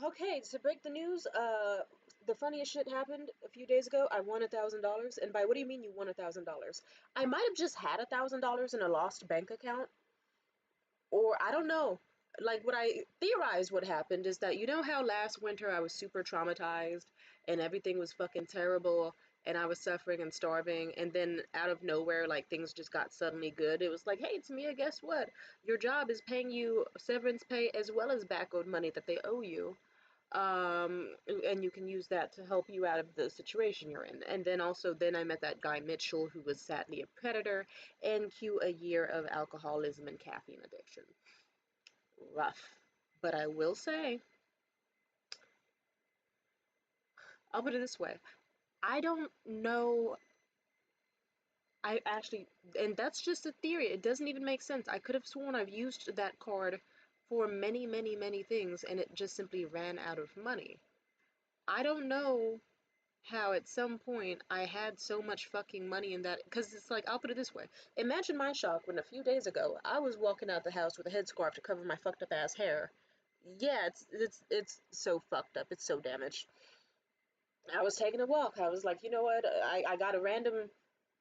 Okay, to break the news, the funniest shit happened a few days ago. I won $1,000, and by what do you mean you won $1,000? I might have just had $1,000 in a lost bank account, or I don't know. Like what I theorized what happened is that you know how last winter I was super traumatized and everything was fucking terrible and I was suffering and starving, and then out of nowhere like things just got suddenly good. It was like, hey, Tamia, guess what? Your job is paying you severance pay as well as back owed money that they owe you, and you can use that to help you out of the situation you're in. And then also, then I met that guy Mitchell, who was sadly a predator, and cue a year of alcoholism and caffeine addiction. Rough. But I will say, I'll put it this way, I don't know. I actually, and that's just a theory, it doesn't even make sense. I could have sworn I've used that card for many, many, many things, and it just simply ran out of money. I don't know how at some point I had so much fucking money in that, because it's like, I'll put it this way. Imagine my shock when a few days ago I was walking out the house with a headscarf to cover my fucked up ass hair. Yeah, it's so fucked up. It's so damaged. I was taking a walk. I was like, you know what? I got a random,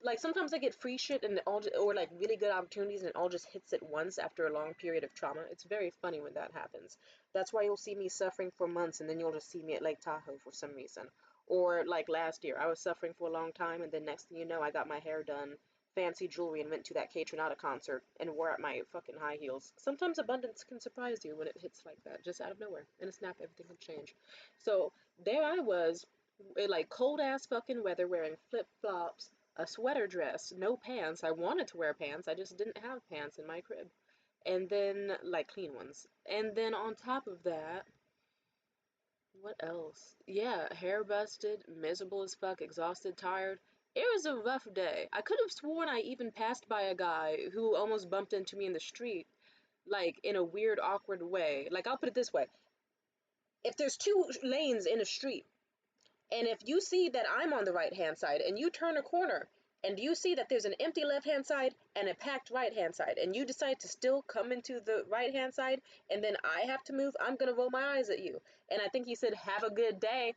like sometimes I get free shit and it all or like really good opportunities and it all just hits at once after a long period of trauma. It's very funny when that happens. That's why you'll see me suffering for months and then you'll just see me at Lake Tahoe for some reason. Or like last year, I was suffering for a long time and then next thing you know, I got my hair done, fancy jewelry, and went to that Kaytranada concert and wore out my fucking high heels. Sometimes abundance can surprise you when it hits like that, just out of nowhere. In a snap, everything can change. So there I was, in like cold ass fucking weather, wearing flip flops, a sweater dress, no pants. I wanted to wear pants, I just didn't have pants in my crib. And then, like clean ones. And then on top of that, what else? Yeah, hair busted, miserable as fuck, exhausted, tired. It was a rough day. I could have sworn I even passed by a guy who almost bumped into me in the street, like in a weird, awkward way. Like, I'll put it this way. If there's two lanes in a street, and if you see that I'm on the right hand side and you turn a corner and you see that there's an empty left hand side and a packed right hand side and you decide to still come into the right hand side and then I have to move, I'm gonna roll my eyes at you. And I think he said, have a good day,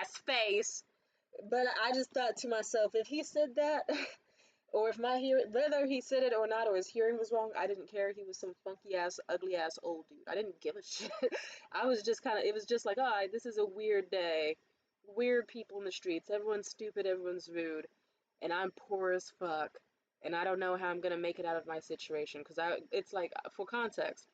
ass face. But I just thought to myself, if he said that, or if my hearing, whether he said it or not, or his hearing was wrong, I didn't care. He was some funky ass, ugly ass old dude. I didn't give a shit. I was just kind of, it was just like, oh, this is a weird day. Weird people in the streets. Everyone's stupid, everyone's rude, and I'm poor as fuck. And I don't know how I'm gonna make it out of my situation. Because it's like, for context,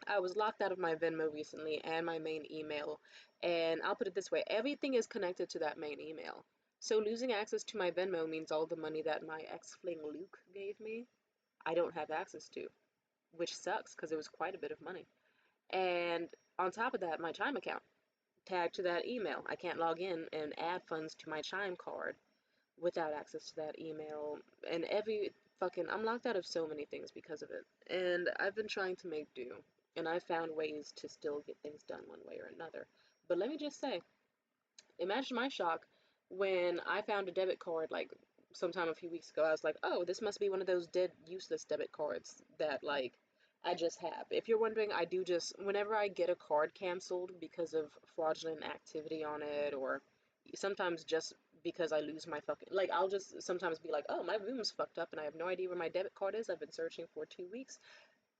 I was locked out of my Venmo recently and my main email. And I'll put it this way, everything is connected to that main email. So losing access to my Venmo means all the money that my ex-fling Luke gave me, I don't have access to, which sucks because it was quite a bit of money. And on top of that, my Chime account tagged to that email. I can't log in and add funds to my Chime card without access to that email. And every fucking, I'm locked out of so many things because of it. And I've been trying to make do. And I found ways to still get things done one way or another. But let me just say, imagine my shock when I found a debit card like sometime a few weeks ago. I was like, oh, this must be one of those dead, useless debit cards that like I just have. If you're wondering, I do just, whenever I get a card canceled because of fraudulent activity on it, or sometimes just because I lose my fucking, like, I'll just sometimes be like, oh, my room's fucked up and I have no idea where my debit card is. I've been searching for 2 weeks.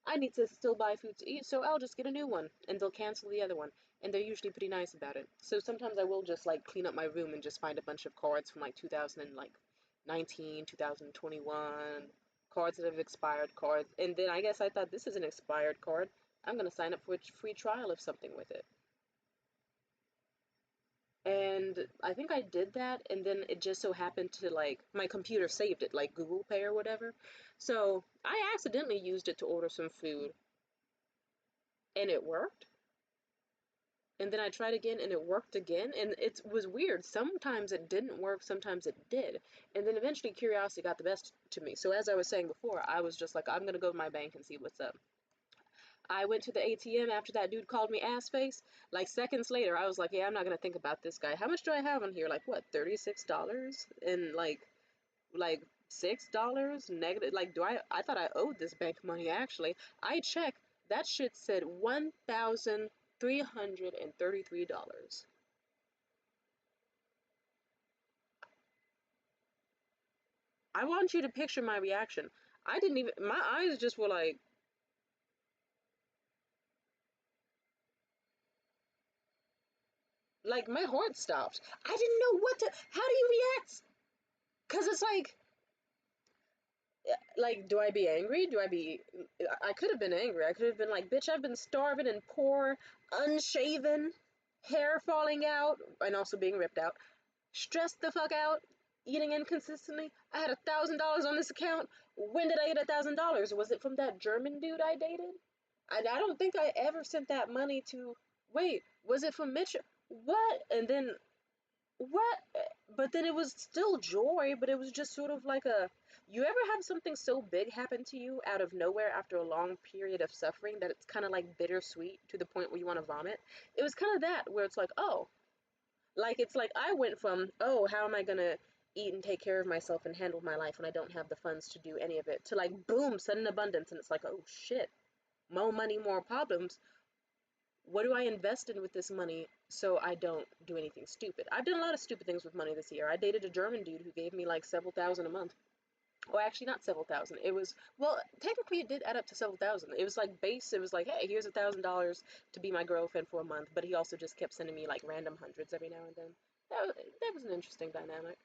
I need to still buy food to eat, so I'll just get a new one, and they'll cancel the other one, and they're usually pretty nice about it. So sometimes I will just like clean up my room and just find a bunch of cards from like 2019, 2021, cards that have expired cards, and then I guess I thought this is an expired card. I'm gonna sign up for a free trial of something with it. And I think I did that, and then it just so happened to like my computer saved it, like Google Pay or whatever. So I accidentally used it to order some food, and it worked. And then I tried again and it worked again, and it was weird. Sometimes it didn't work, sometimes it did. And then eventually curiosity got the best to me. So as I was saying before, I was just like, I'm gonna go to my bank and see what's up. I went to the ATM after that dude called me ass face. Like seconds later, I was like, yeah, I'm not gonna think about this guy. How much do I have on here? Like what, $36? And like $6 negative. Like, I thought I owed this bank money actually. I checked, that shit said 1,000 $333. I want you to picture my reaction. I didn't even, my eyes just were like my heart stopped. I didn't know what to, how do you react? Because it's like, do I be angry? Do I be, I could have been angry. I could have been like, bitch, I've been starving and poor, unshaven, hair falling out, and also being ripped out, stressed the fuck out, eating inconsistently. I had $1,000 on this account. When did I get $1,000? Was it from that German dude I dated? I don't think I ever sent that money to. Wait, was it from Mitch? What? And then what? But then it was still joy, but it was just sort of like a. You ever have something so big happen to you out of nowhere after a long period of suffering that it's kind of like bittersweet to the point where you want to vomit? It was kind of that, where it's like, oh, like it's like I went from, oh, how am I gonna eat and take care of myself and handle my life when I don't have the funds to do any of it, to like, boom, sudden abundance, and it's like, oh shit, more money, more problems. What do I invest in with this money so I don't do anything stupid? I've done a lot of stupid things with money this year. I dated a German dude who gave me like several thousand a month. Well, actually, not several thousand. It was, well, technically, it did add up to several thousand. It was like base. It was like, hey, here's $1,000 to be my girlfriend for a month. But he also just kept sending me like random hundreds every now and then. That was an interesting dynamic.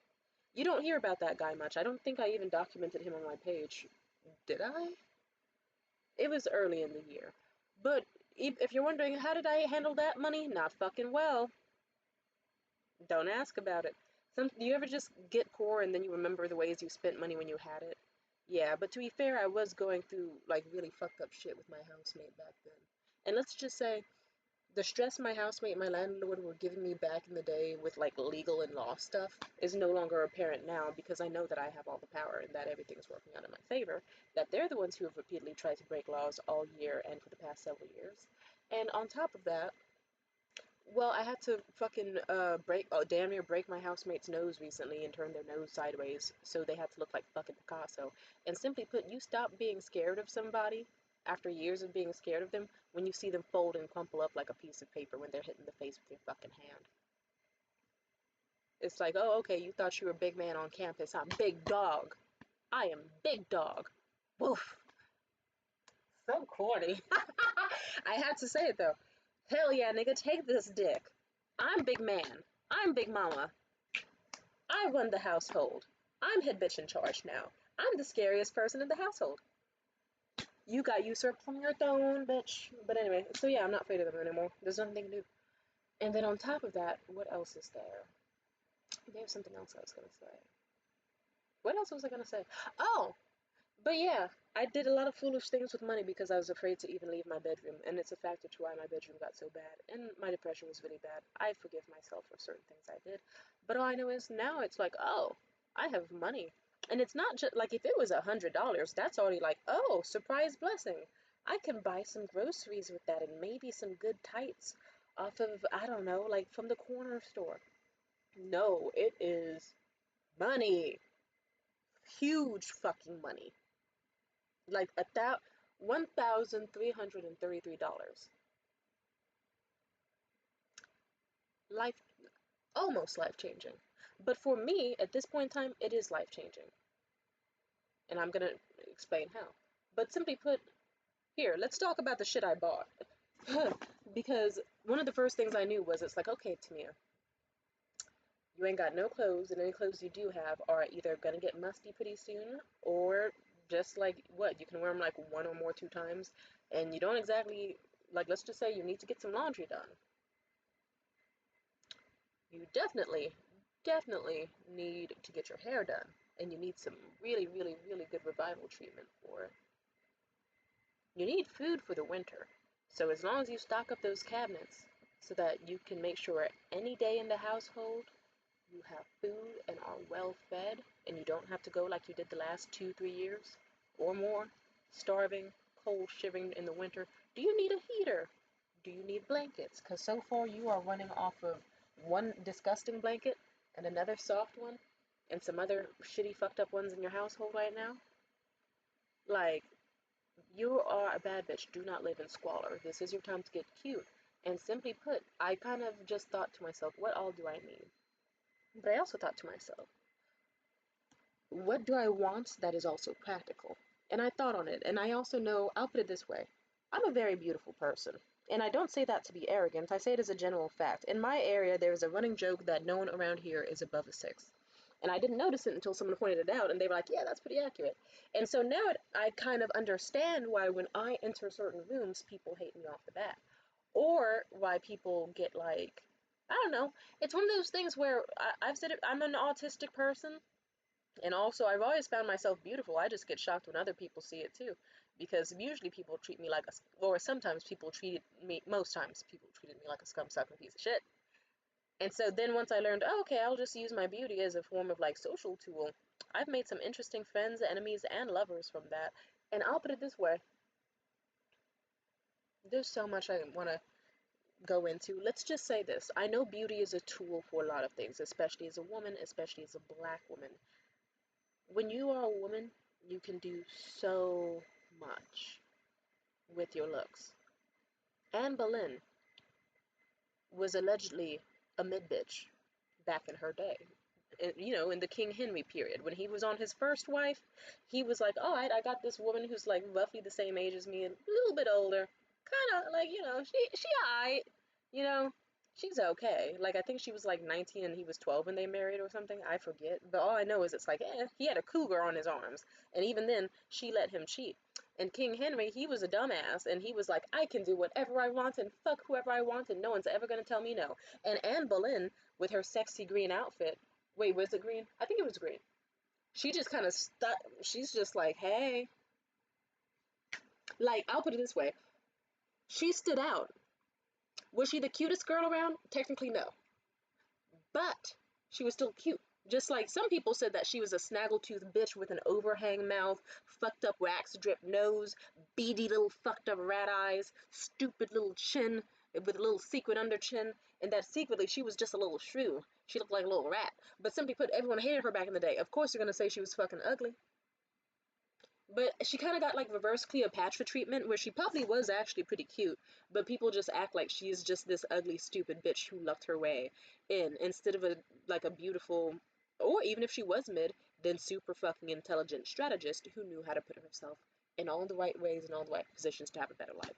You don't hear about that guy much. I don't think I even documented him on my page. Did I? It was early in the year. But if you're wondering, how did I handle that money? Not fucking well. Don't ask about it. Do you ever just get poor and then you remember the ways you spent money when you had it? Yeah, but to be fair, I was going through like really fucked up shit with my housemate back then. And let's just say the stress my housemate and my landlord were giving me back in the day with like legal and law stuff is no longer apparent now, because I know that I have all the power and that everything's working out in my favor, that they're the ones who have repeatedly tried to break laws all year and for the past several years. And on top of that, well, I had to fucking break, oh, damn near break my housemate's nose recently and turn their nose sideways, so they had to look like fucking Picasso. And simply put, you stop being scared of somebody after years of being scared of them when you see them fold and crumple up like a piece of paper when they're hit in the face with your fucking hand. It's like, oh, okay, you thought you were a big man on campus. I'm big dog. I am big dog. Woof. So corny. I had to say it though. Hell yeah, nigga, take this dick. I'm big man. I'm big mama. I run the household. I'm head bitch in charge now. I'm the scariest person in the household. You got usurped from your throne, bitch. But anyway, so yeah, I'm not afraid of them anymore. There's nothing they can do. And then on top of that, what else is there? There's something else I was gonna say. What else was I gonna say? Oh, but yeah, I did a lot of foolish things with money because I was afraid to even leave my bedroom, and it's a factor to why my bedroom got so bad, and my depression was really bad. I forgive myself for certain things I did, but all I know is now it's like, oh, I have money. And it's not just like if it was $100, that's already like, oh, surprise blessing. I can buy some groceries with that and maybe some good tights off of, I don't know, like from the corner store. No, it is money. Huge fucking money. Like $1,333. Life, almost life changing. But for me, at this point in time, it is life changing. And I'm gonna explain how. But simply put, here, let's talk about the shit I bought. Because one of the first things I knew was it's like, okay, Tamia, you ain't got no clothes, and any clothes you do have are either gonna get musty pretty soon, or just like what, you can wear them like one or more, 2 times, and you don't exactly, like, let's just say you need to get some laundry done. You definitely need to get your hair done, and you need some really, really, really good revival treatment for it. You need food for the winter, so as long as you stock up those cabinets so that you can make sure any day in the household you have food and are well fed, and you don't have to go like you did the last 2, 3 years or more, starving, cold, shivering in the winter. Do you need a heater? Do you need blankets? Because so far you are running off of one disgusting blanket and another soft one and some other shitty fucked up ones in your household right now. Like, you are a bad bitch. Do not live in squalor. This is your time to get cute. And simply put, I kind of just thought to myself, what all do I need? But I also thought to myself, what do I want that is also practical? And I thought on it, and I also know, I'll put it this way, I'm a very beautiful person. And I don't say that to be arrogant, I say it as a general fact. In my area, there is a running joke that no one around here is above a 6. And I didn't notice it until someone pointed it out, and they were like, yeah, that's pretty accurate. And so now I kind of understand why when I enter certain rooms, people hate me off the bat. Or why people get like, I don't know. It's one of those things where I've said it, I'm an autistic person, and also, I've always found myself beautiful. I just get shocked when other people see it too, because usually people treat me like a, or sometimes people treated me, most times people treated me like a scum sucking piece of shit. And so then once I learned, oh, okay, I'll just use my beauty as a form of like social tool, I've made some interesting friends, enemies, and lovers from that. And I'll put it this way, there's so much I want to go into. Let's just say this. I know beauty is a tool for a lot of things, especially as a woman, especially as a black woman. When you are a woman, you can do so much with your looks. Anne Boleyn was allegedly a mid-bitch back in her day. In the King Henry period, when he was on his first wife, he was like, oh, I got this woman who's like roughly the same age as me and a little bit older. Kind of like, she alright, you know, she's okay. Like, I think she was like 19 and he was 12 when they married or something. I forget. But all I know is it's like, he had a cougar on his arms. And even then, she let him cheat. And King Henry, he was a dumbass, and he was like, I can do whatever I want and fuck whoever I want, and no one's ever gonna tell me no. And Anne Boleyn, with her sexy green outfit, wait, was it green? I think it was green. She just kind of stuck. She's just like, hey, like, I'll put it this way. She stood out. Was she the cutest girl around? Technically, no. But she was still cute. Just like some people said that she was a snaggletooth bitch with an overhang mouth, fucked up wax drip nose, beady little fucked up rat eyes, stupid little chin with a little secret under chin, and that secretly she was just a little shrew. She looked like a little rat. But simply put, everyone hated her back in the day. Of course, you're gonna say she was fucking ugly. But she kind of got like reverse Cleopatra treatment, where she probably was actually pretty cute, but people just act like she's just this ugly, stupid bitch who lucked her way in, instead of a beautiful, or even if she was mid, then super fucking intelligent strategist who knew how to put herself in all the right ways and all the right positions to have a better life.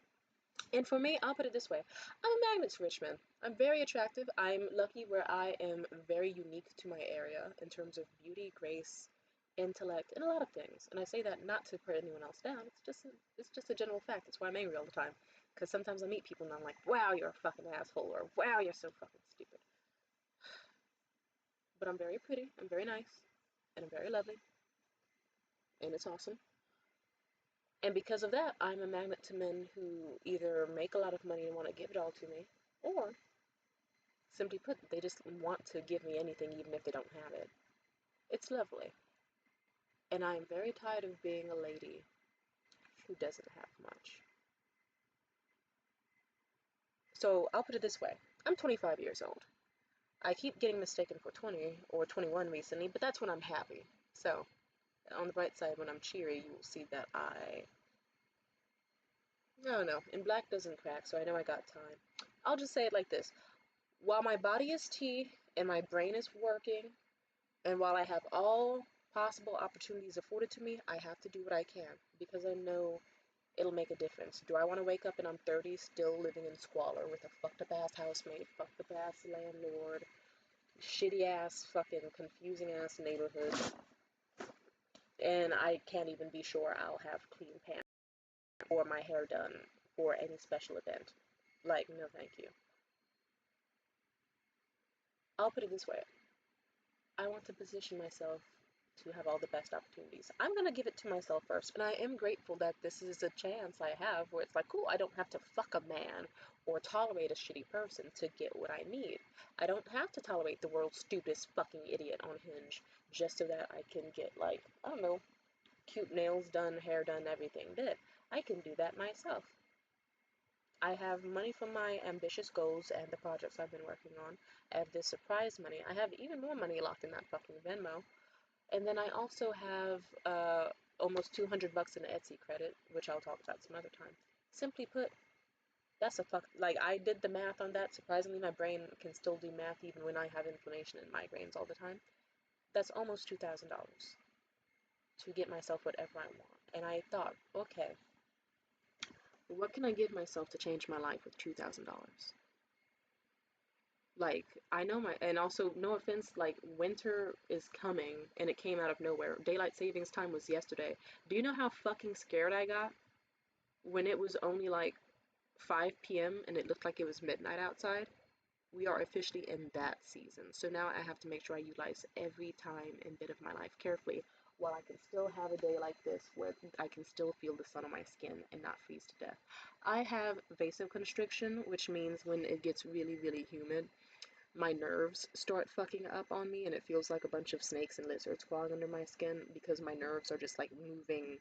And for me, I'll put it this way. I'm a magnet to rich men. I'm very attractive. I'm lucky where I am very unique to my area in terms of beauty, grace, intellect, and a lot of things. And I say that not to put anyone else down. It's just a general fact. That's why I'm angry all the time. Because sometimes I meet people and I'm like, wow, you're a fucking asshole, or wow, you're so fucking stupid. But I'm very pretty, I'm very nice, and I'm very lovely, and it's awesome. And because of that, I'm a magnet to men who either make a lot of money and want to give it all to me, or simply put, they just want to give me anything even if they don't have it. It's lovely. And I am very tired of being a lady who doesn't have much. So I'll put it this way. I'm 25 years old. I keep getting mistaken for 20 or 21 recently, but that's when I'm happy. So on the bright side, when I'm cheery, you will see that I don't know, and black doesn't crack, so I know I got time. I'll just say it like this. While my body is tea and my brain is working, and while I have all possible opportunities afforded to me, I have to do what I can because I know it'll make a difference. Do I want to wake up and I'm 30 still living in squalor with a fucked up ass housemate, fucked up ass landlord, shitty ass fucking confusing ass neighborhood, and I can't even be sure I'll have clean pants or my hair done for any special event? Like, no thank you. I'll put it this way. I want to position myself to have all the best opportunities. I'm going to give it to myself first, and I am grateful that this is a chance I have where it's like, cool, I don't have to fuck a man or tolerate a shitty person to get what I need. I don't have to tolerate the world's stupidest fucking idiot on Hinge just so that I can get, like, I don't know, cute nails done, hair done, everything did. I can do that myself. I have money from my ambitious goals and the projects I've been working on. I have this surprise money. I have even more money locked in that fucking Venmo. And then I also have almost 200 bucks in Etsy credit, which I'll talk about some other time. Simply put, That's a fuck. Like, I did the math on that. Surprisingly, my brain can still do math even when I have inflammation and migraines all the time. That's almost $2,000 to get myself whatever I want. And I thought, okay, what can I give myself to change my life with $2,000? Like, I know my, and also, no offense, like, winter is coming and it came out of nowhere. Daylight savings time was yesterday. Do you know how fucking scared I got when it was only like 5 p.m. and it looked like it was midnight outside? We are officially in that season. So now I have to make sure I utilize every time and bit of my life carefully while I can still have a day like this where I can still feel the sun on my skin and not freeze to death. I have vasoconstriction, which means when it gets really, really humid, my nerves start fucking up on me and it feels like a bunch of snakes and lizards crawling under my skin because my nerves are just like moving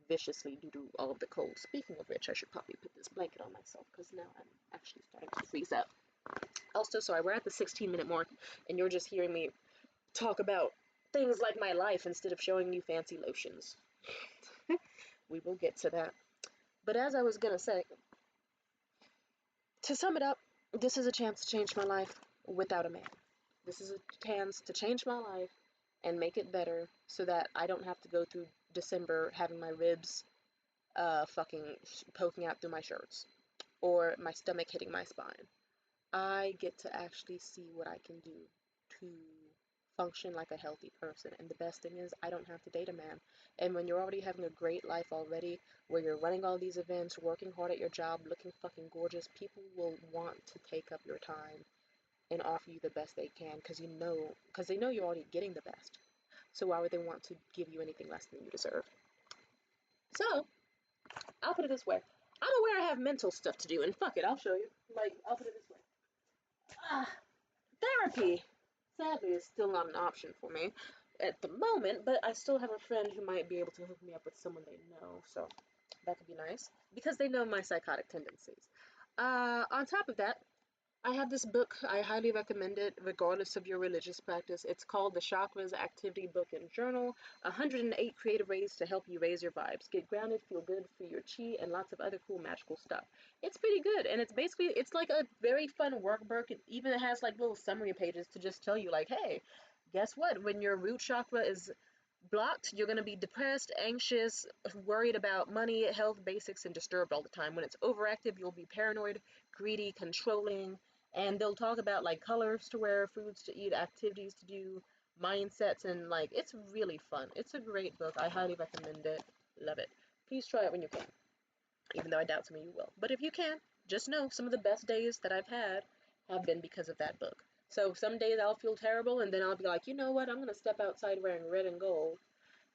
viciously due to all of the cold. Speaking of which, I should probably put this blanket on myself because now I'm actually starting to freeze up. Also, sorry, we're at the 16-minute mark and you're just hearing me talk about things like my life instead of showing you fancy lotions. We will get to that. But as I was gonna say, to sum it up, this is a chance to change my life without a man. This is a chance to change my life and make it better so that I don't have to go through December having my ribs fucking poking out through my shirts or my stomach hitting my spine. I get to actually see what I can do to function like a healthy person. And the best thing is, I don't have to date a man. And when you're already having a great life already, where you're running all these events, working hard at your job, looking fucking gorgeous, people will want to take up your time and offer you the best they can because they know you're already getting the best. So why would they want to give you anything less than you deserve? So, I'll put it this way. I'm aware I have mental stuff to do, and fuck it, I'll show you. Like, I'll put it this way. Ah, therapy, sadly, is still not an option for me at the moment, but I still have a friend who might be able to hook me up with someone they know, so that could be nice because they know my psychotic tendencies. On top of that, I have this book. I highly recommend it, regardless of your religious practice. It's called The Chakras Activity Book and Journal 108 Creative Ways to Help You Raise Your Vibes. Get grounded, feel good, free your chi, and lots of other cool magical stuff. It's pretty good, and it's like a very fun workbook. It even has like little summary pages to just tell you, like, hey, guess what? When your root chakra is blocked, you're going to be depressed, anxious, worried about money, health basics, and disturbed all the time. When it's overactive, you'll be paranoid, greedy, controlling, and they'll talk about like colors to wear, foods to eat, activities to do, mindsets, and like it's really fun. It's a great book. I highly recommend it. Love it. Please try it when you can, even though I doubt some of you will. But if you can, just know some of the best days that I've had have been because of that book. So some days I'll feel terrible, and then I'll be like, you know what? I'm gonna step outside wearing red and gold,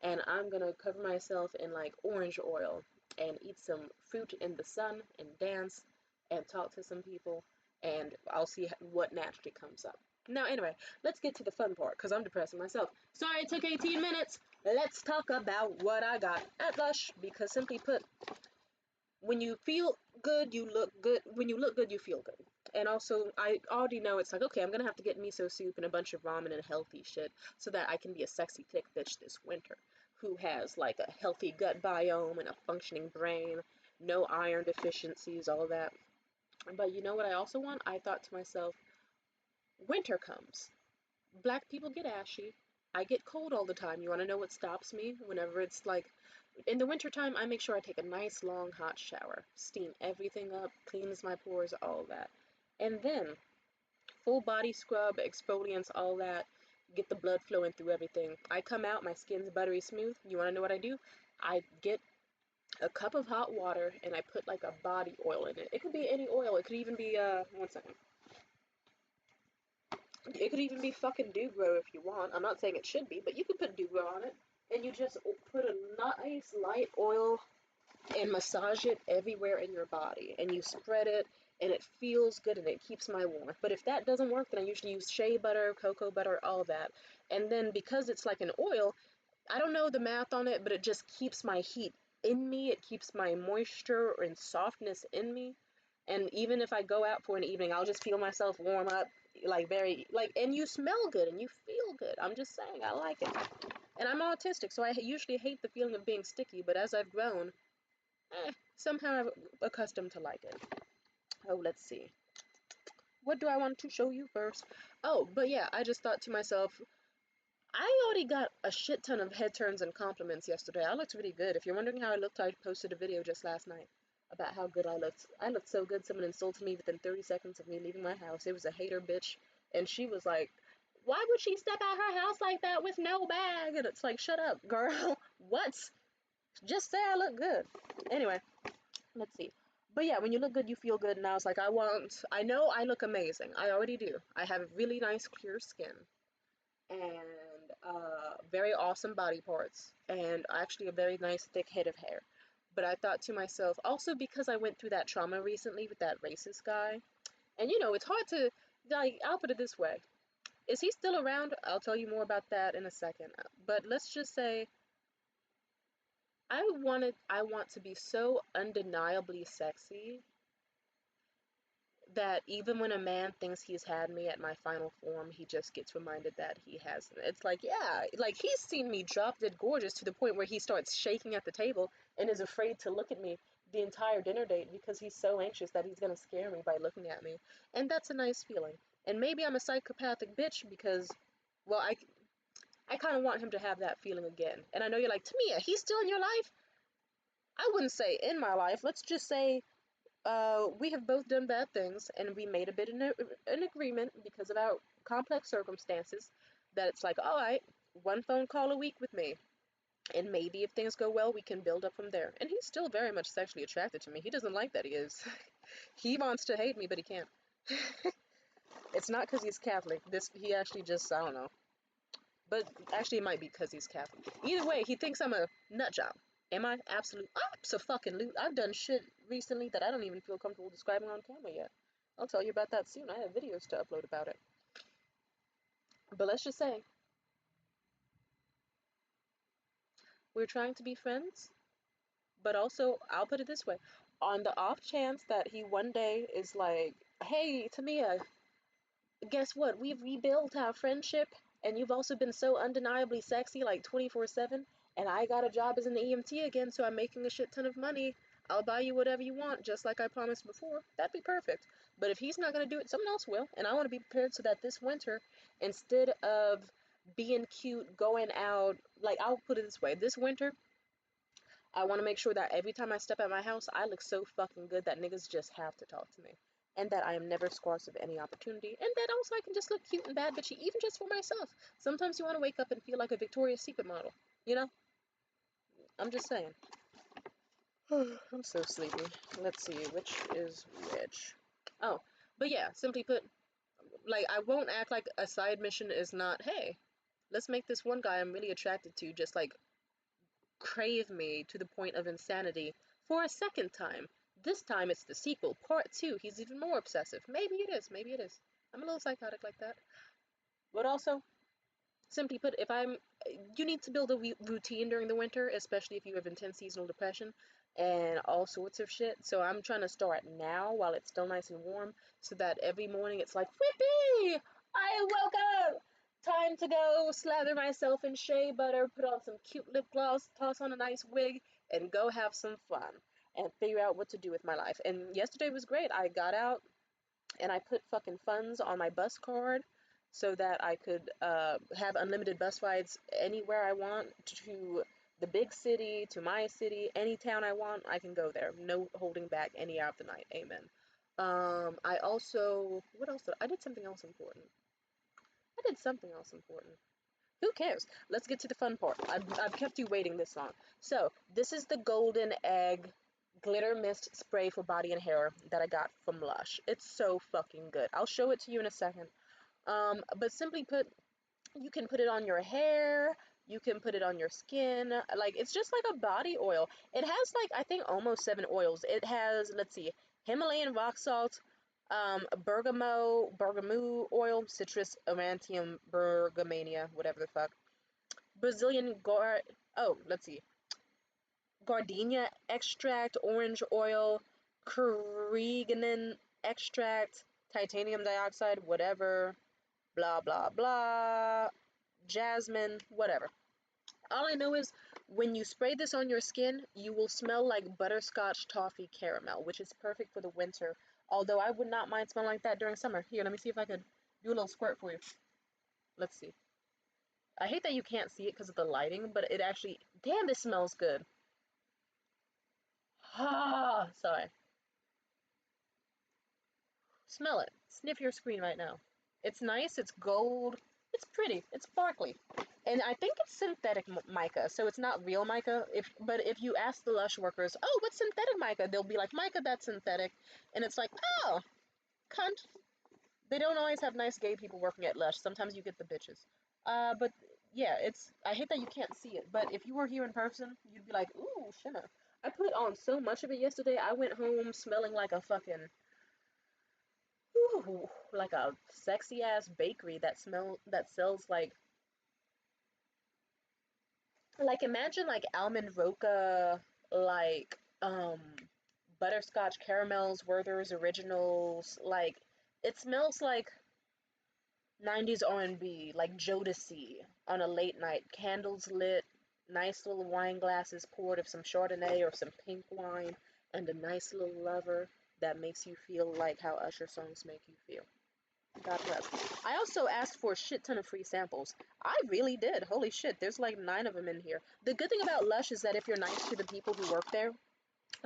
and I'm gonna cover myself in like orange oil and eat some fruit in the sun and dance and talk to some people, and I'll see what naturally comes up. Now, anyway, let's get to the fun part because I'm depressing myself. Sorry it took 18 minutes. Let's talk about what I got at Lush because simply put, when you feel good, you look good. When you look good, you feel good. And also, I already know it's like, okay, I'm gonna have to get miso soup and a bunch of ramen and healthy shit so that I can be a sexy thick bitch this winter who has like a healthy gut biome and a functioning brain, no iron deficiencies, all that. But you know what I also want? I thought to myself, winter comes. Black people get ashy. I get cold all the time. You want to know what stops me? Whenever it's like in the wintertime, I make sure I take a nice long hot shower, steam everything up, cleans my pores, all that. And then full body scrub, exfoliants, all that, get the blood flowing through everything. I come out, my skin's buttery smooth. You want to know what I do? I get a cup of hot water and I put like a body oil in it. It could be any oil. It could even be, one second. It could even be fucking Dugro if you want. I'm not saying it should be, but you could put Dugro on it. And you just put a nice light oil and massage it everywhere in your body. And you spread it, and it feels good, and it keeps my warmth. But if that doesn't work, then I usually use shea butter, cocoa butter, all that. And then because it's like an oil, I don't know the math on it, but it just keeps my heat in me. It keeps my moisture and softness in me. And even if I go out for an evening, I'll just feel myself warm up, like very, like, and you smell good and you feel good. I'm just saying, I like it. And I'm autistic, so I usually hate the feeling of being sticky, but as I've grown, somehow I'm accustomed to like it. Oh, let's see. What do I want to show you first? Oh, but yeah, I just thought to myself, I already got a shit ton of head turns and compliments yesterday. I looked really good. If you're wondering how I looked, I posted a video just last night about how good I looked. I looked so good, someone insulted me within 30 seconds of me leaving my house. It was a hater bitch. And she was like, why would she step out her house like that with no bag? And it's like, shut up, girl. What? Just say I look good. Anyway, let's see. But yeah, when you look good, you feel good. And I was like, I know I look amazing. I already do. I have really nice, clear skin and very awesome body parts, and actually a very nice thick head of hair. But I thought to myself, also because I went through that trauma recently with that racist guy, and it's hard to, like, I'll put it this way. Is he still around? I'll tell you more about that in a second. But let's just say I want to be so undeniably sexy that even when a man thinks he's had me at my final form, he just gets reminded that he hasn't. It's like, yeah, like he's seen me drop dead gorgeous to the point where he starts shaking at the table and is afraid to look at me the entire dinner date because he's so anxious that he's gonna scare me by looking at me. And that's a nice feeling. And maybe I'm a psychopathic bitch because, well, I kind of want him to have that feeling again. And I know you're like, Tamia, he's still in your life? I wouldn't say in my life. Let's just say we have both done bad things, and we made a bit of an agreement because of our complex circumstances that it's like, all right, one phone call a week with me, and maybe if things go well, we can build up from there. And he's still very much sexually attracted to me. He doesn't like that he is. He wants to hate me, but he can't. It's not because he's Catholic. He actually just, I don't know. But actually, it might be because he's Catholic. Either way, he thinks I'm a nut job. Am I? Absolutely. I've done shit recently that I don't even feel comfortable describing on camera yet. I'll tell you about that soon. I have videos to upload about it. But let's just say, we're trying to be friends, but also, I'll put it this way. On the off chance that he one day is like, hey, Tamia, guess what? We've rebuilt our friendship, and you've also been so undeniably sexy, like 24/7. And I got a job as an EMT again, so I'm making a shit ton of money. I'll buy you whatever you want, just like I promised before. That'd be perfect. But if he's not gonna do it, someone else will. And I want to be prepared so that this winter, instead of being cute, going out, like, I'll put it this way: this winter, I want to make sure that every time I step out my house, I look so fucking good that niggas just have to talk to me. And that I am never scarce of any opportunity. And that also I can just look cute and bad bitchy, even just for myself. Sometimes you want to wake up and feel like a Victoria's Secret model. You know? I'm just saying. I'm so sleepy. Let's see, which is which. Oh, but yeah, simply put, like, I won't act like a side mission is not, hey, let's make this one guy I'm really attracted to just, like, crave me to the point of insanity for a second time. This time it's the sequel, part two. He's even more obsessive. Maybe it is, maybe it is. I'm a little psychotic like that. But also, simply put, you need to build a routine during the winter, especially if you have intense seasonal depression and all sorts of shit. So I'm trying to start now while it's still nice and warm, so that every morning it's like, whippy! I woke up! Time to go slather myself in shea butter, put on some cute lip gloss, toss on a nice wig, and go have some fun and figure out what to do with my life. And yesterday was great. I got out and I put fucking funds on my bus card so that I could have unlimited bus rides anywhere I want, to the big city, to my city, any town I want, I can go there. No holding back any hour of the night. Amen. I also, what else I did something else important. I did something else important. Who cares? Let's get to the fun part. I've kept you waiting this long. So, this is the Golden Egg Glitter Mist Spray for body and hair that I got from Lush. It's so fucking good. I'll show it to you in a second. But simply put, you can put it on your hair, you can put it on your skin. Like, it's just like a body oil. It has, like, I think almost 7 oils. It has, let's see, Himalayan rock salt, bergamot oil, citrus, aurantium, bergamania, whatever the fuck. Brazilian let's see, gardenia extract, orange oil, carrageenan extract, titanium dioxide, whatever, blah blah blah, jasmine, whatever. All I know is when you spray this on your skin, you will smell like butterscotch toffee caramel, which is perfect for the winter. Although I would not mind smelling like that during summer. Here, let me see if I could do a little squirt for you. Let's see. I hate that you can't see it because of the lighting, but it actually, damn, this smells good. Ah, sorry. Smell it. Sniff your screen right now. It's nice, it's gold, it's pretty, it's sparkly. And I think it's synthetic mica, so it's not real mica. But if you ask the Lush workers, oh, what's synthetic mica? They'll be like, mica, that's synthetic. And it's like, oh, cunt. They don't always have nice gay people working at Lush. Sometimes you get the bitches. But yeah, I hate that you can't see it, but if you were here in person, you'd be like, ooh, shimmer. I put on so much of it yesterday, I went home smelling like a fucking, ooh, like a sexy ass bakery that sells like imagine like almond roca, like butterscotch caramels, Werther's originals, like it smells like 90s R&B, like Jodeci on a late night, candles lit, nice little wine glasses poured of some Chardonnay or some pink wine, and a nice little lover that makes you feel like how Usher songs make you feel. God bless. I also asked for a shit ton of free samples. I really did. Holy shit, there's like 9 of them in here. The good thing about Lush is that if you're nice to the people who work there,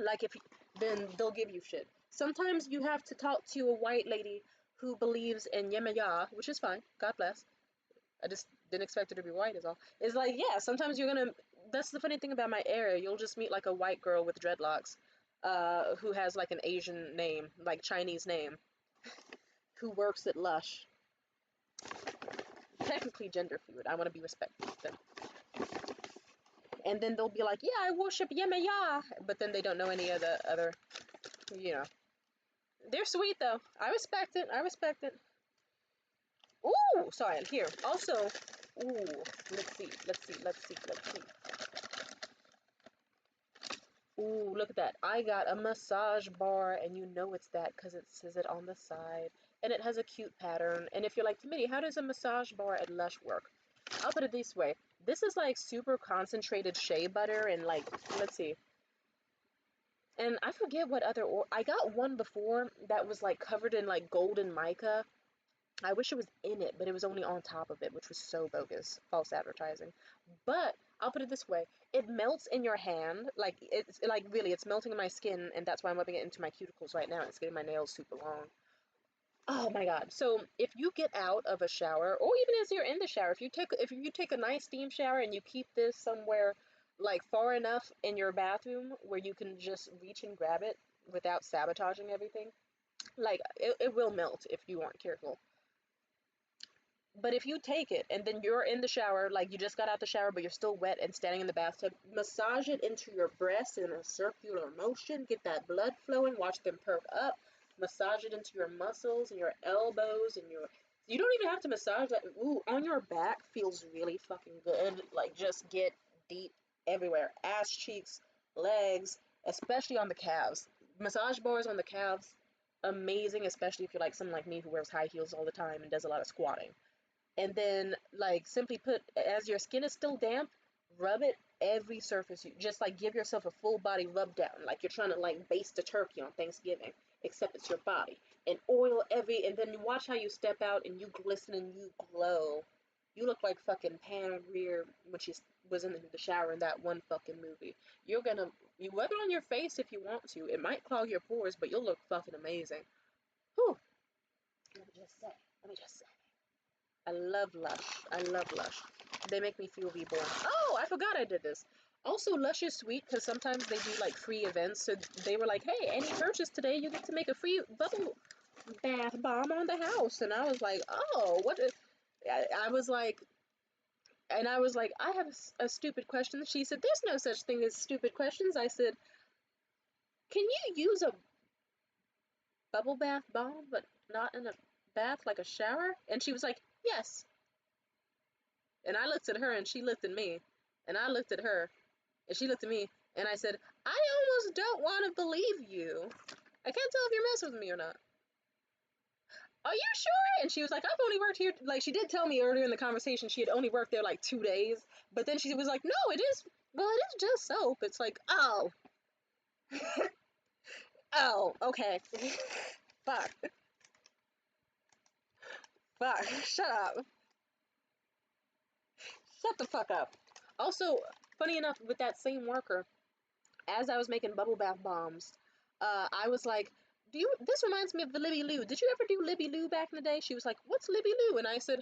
like if you, then they'll give you shit. Sometimes you have to talk to a white lady who believes in Yemaya, which is fine. God bless. I just didn't expect her to be white is all. It's like, yeah, sometimes you're gonna, that's the funny thing about my area. You'll just meet like a white girl with dreadlocks, who has like an Asian name, like Chinese name, who works at Lush. Technically gender fluid. I want to be respectful of them. And then they'll be like, yeah, I worship Yemaya, but then they don't know any of the other, you know. They're sweet though. I respect it. I respect it. Ooh, sorry. Here. Also, ooh. Let's see. Let's see. Let's see. Let's see. Ooh, look at that. I got a massage bar, and you know it's that because it says it on the side, and it has a cute pattern. And if you're like, Timothy, how does a massage bar at Lush work? I'll put it this way. This is like super concentrated shea butter, and like, let's see. And I forget what other, I got one before that was like covered in like golden mica. I wish it was in it, but it was only on top of it, which was so bogus. False advertising. But I'll put it this way. It melts in your hand. Like, it's like really, it's melting in my skin, and that's why I'm rubbing it into my cuticles right now. It's getting my nails super long. Oh my God. So if you get out of a shower, or even as you're in the shower, if you take a nice steam shower and you keep this somewhere like far enough in your bathroom where you can just reach and grab it without sabotaging everything, like it will melt if you aren't careful. But if you take it and then you're in the shower, like you just got out the shower, but you're still wet and standing in the bathtub, massage it into your breasts in a circular motion, get that blood flowing, watch them perk up, massage it into your muscles and your elbows and your. You don't even have to massage that. Ooh, on your back feels really fucking good. Like just get deep everywhere, ass cheeks, legs, especially on the calves. Massage bars on the calves, amazing, especially if you're like someone like me who wears high heels all the time and does a lot of squatting. And then like simply put, as your skin is still damp, rub it every surface. You just like give yourself a full body rub down, like you're trying to like baste a turkey on Thanksgiving, except it's your body. And oil every, and then you watch how you step out and you glisten and you glow. You look like fucking Pam Grier when she was in the shower in that one fucking movie. You rub it on your face if you want to. It might clog your pores, but you'll look fucking amazing. Whew. Let me just say. Let me just say. I love Lush. I love Lush. They make me feel reborn. Oh, I forgot I did this. Also, Lush is sweet because sometimes they do like free events. So they were like, hey, any purchase today, you get to make a free bubble bath bomb on the house. And I was like, oh, what? I was like, and I was like, I have a stupid question. She said, there's no such thing as stupid questions. I said, can you use a bubble bath bomb, but not in a bath like a shower? And she was like, yes. And I looked at her and she looked at me. And I looked at her and she looked at me. And I said, I almost don't want to believe you. I can't tell if you're messing with me or not. Are you sure? And she was like, I've only worked here. Like, she did tell me earlier in the conversation she had only worked there like 2 days. But then she was like, no, it is. Well, it is just soap. It's like, oh. Oh, okay. Fuck. Fuck. Shut up. Shut the fuck up. Also, funny enough, with that same worker, as I was making bubble bath bombs, I was like, "Do you? This reminds me of the Libby Lou. Did you ever do Libby Lou back in the day?" She was like, "What's Libby Lou?" And I said,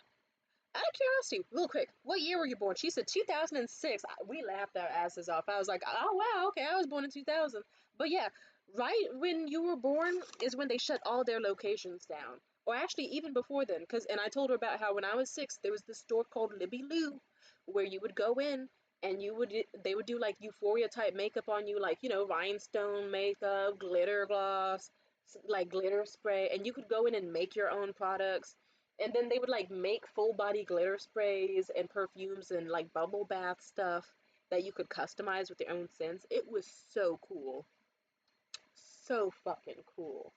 "Out of curiosity, real quick, what year were you born?" She said 2006. We laughed our asses off. I was like, "Oh wow, okay, I was born in 2000." But yeah, right when you were born is when they shut all their locations down. Or actually, even before then, and I told her about how when I was 6, there was this store called Libby Lou, where you would go in and they would do like Euphoria type makeup on you, like rhinestone makeup, glitter gloss, like glitter spray, and you could go in and make your own products. And then they would like make full body glitter sprays and perfumes and like bubble bath stuff that you could customize with your own scents. It was so cool. So fucking cool.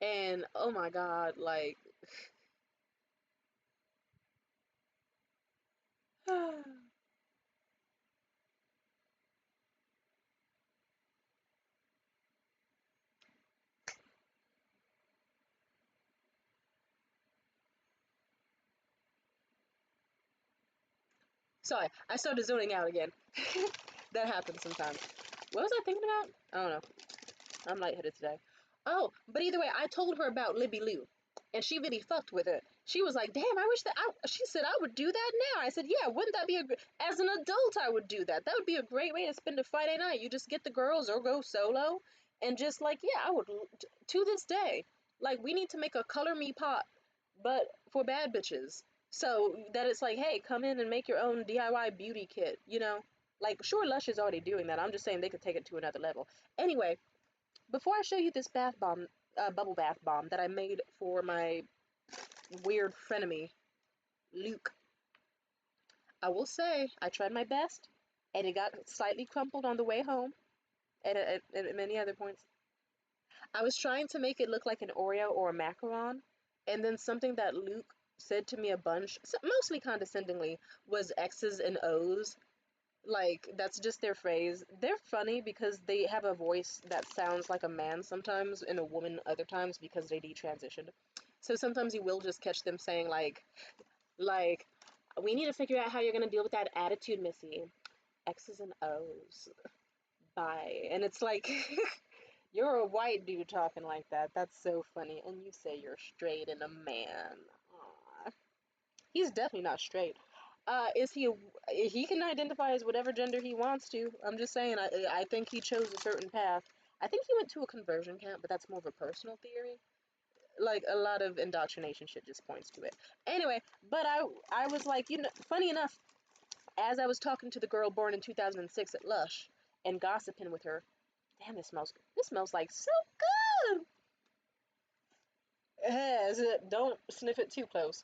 And oh my god, like sorry, I started zoning out again. That happens sometimes. What was I thinking about? I don't know. I'm lightheaded today. Oh, but either way, I told her about Libby Lou, and she really fucked with it. She was like, "Damn, I wish that I." She said, "I would do that now." I said, "Yeah, wouldn't that be as an adult? I would do that. That would be a great way to spend a Friday night. You just get the girls or go solo, and just like, yeah, I would to this day. Like, we need to make a color me pot, but for bad bitches, so that it's like, hey, come in and make your own DIY beauty kit. Like, sure, Lush is already doing that. I'm just saying they could take it to another level. Anyway, before I show you this bubble bath bomb that I made for my weird frenemy, Luke, I will say I tried my best, and it got slightly crumpled on the way home, at many other points. I was trying to make it look like an Oreo or a macaron, and then something that Luke said to me a bunch, mostly condescendingly, was X's and O's. Like, that's just their phrase. They're funny because they have a voice that sounds like a man sometimes and a woman other times because they detransitioned. So sometimes you will just catch them saying like, we need to figure out how you're gonna deal with that attitude, Missy. X's and O's. Bye. And it's like, you're a white dude talking like that. That's so funny. And you say you're straight and a man. Aw. He's definitely not straight. Is he? He can identify as whatever gender he wants to. I'm just saying. I think he chose a certain path. I think he went to a conversion camp, but that's more of a personal theory. Like a lot of indoctrination shit just points to it. Anyway, but I was like, funny enough, as I was talking to the girl born in 2006 at Lush and gossiping with her, damn, this smells like so good. Yes, don't sniff it too close.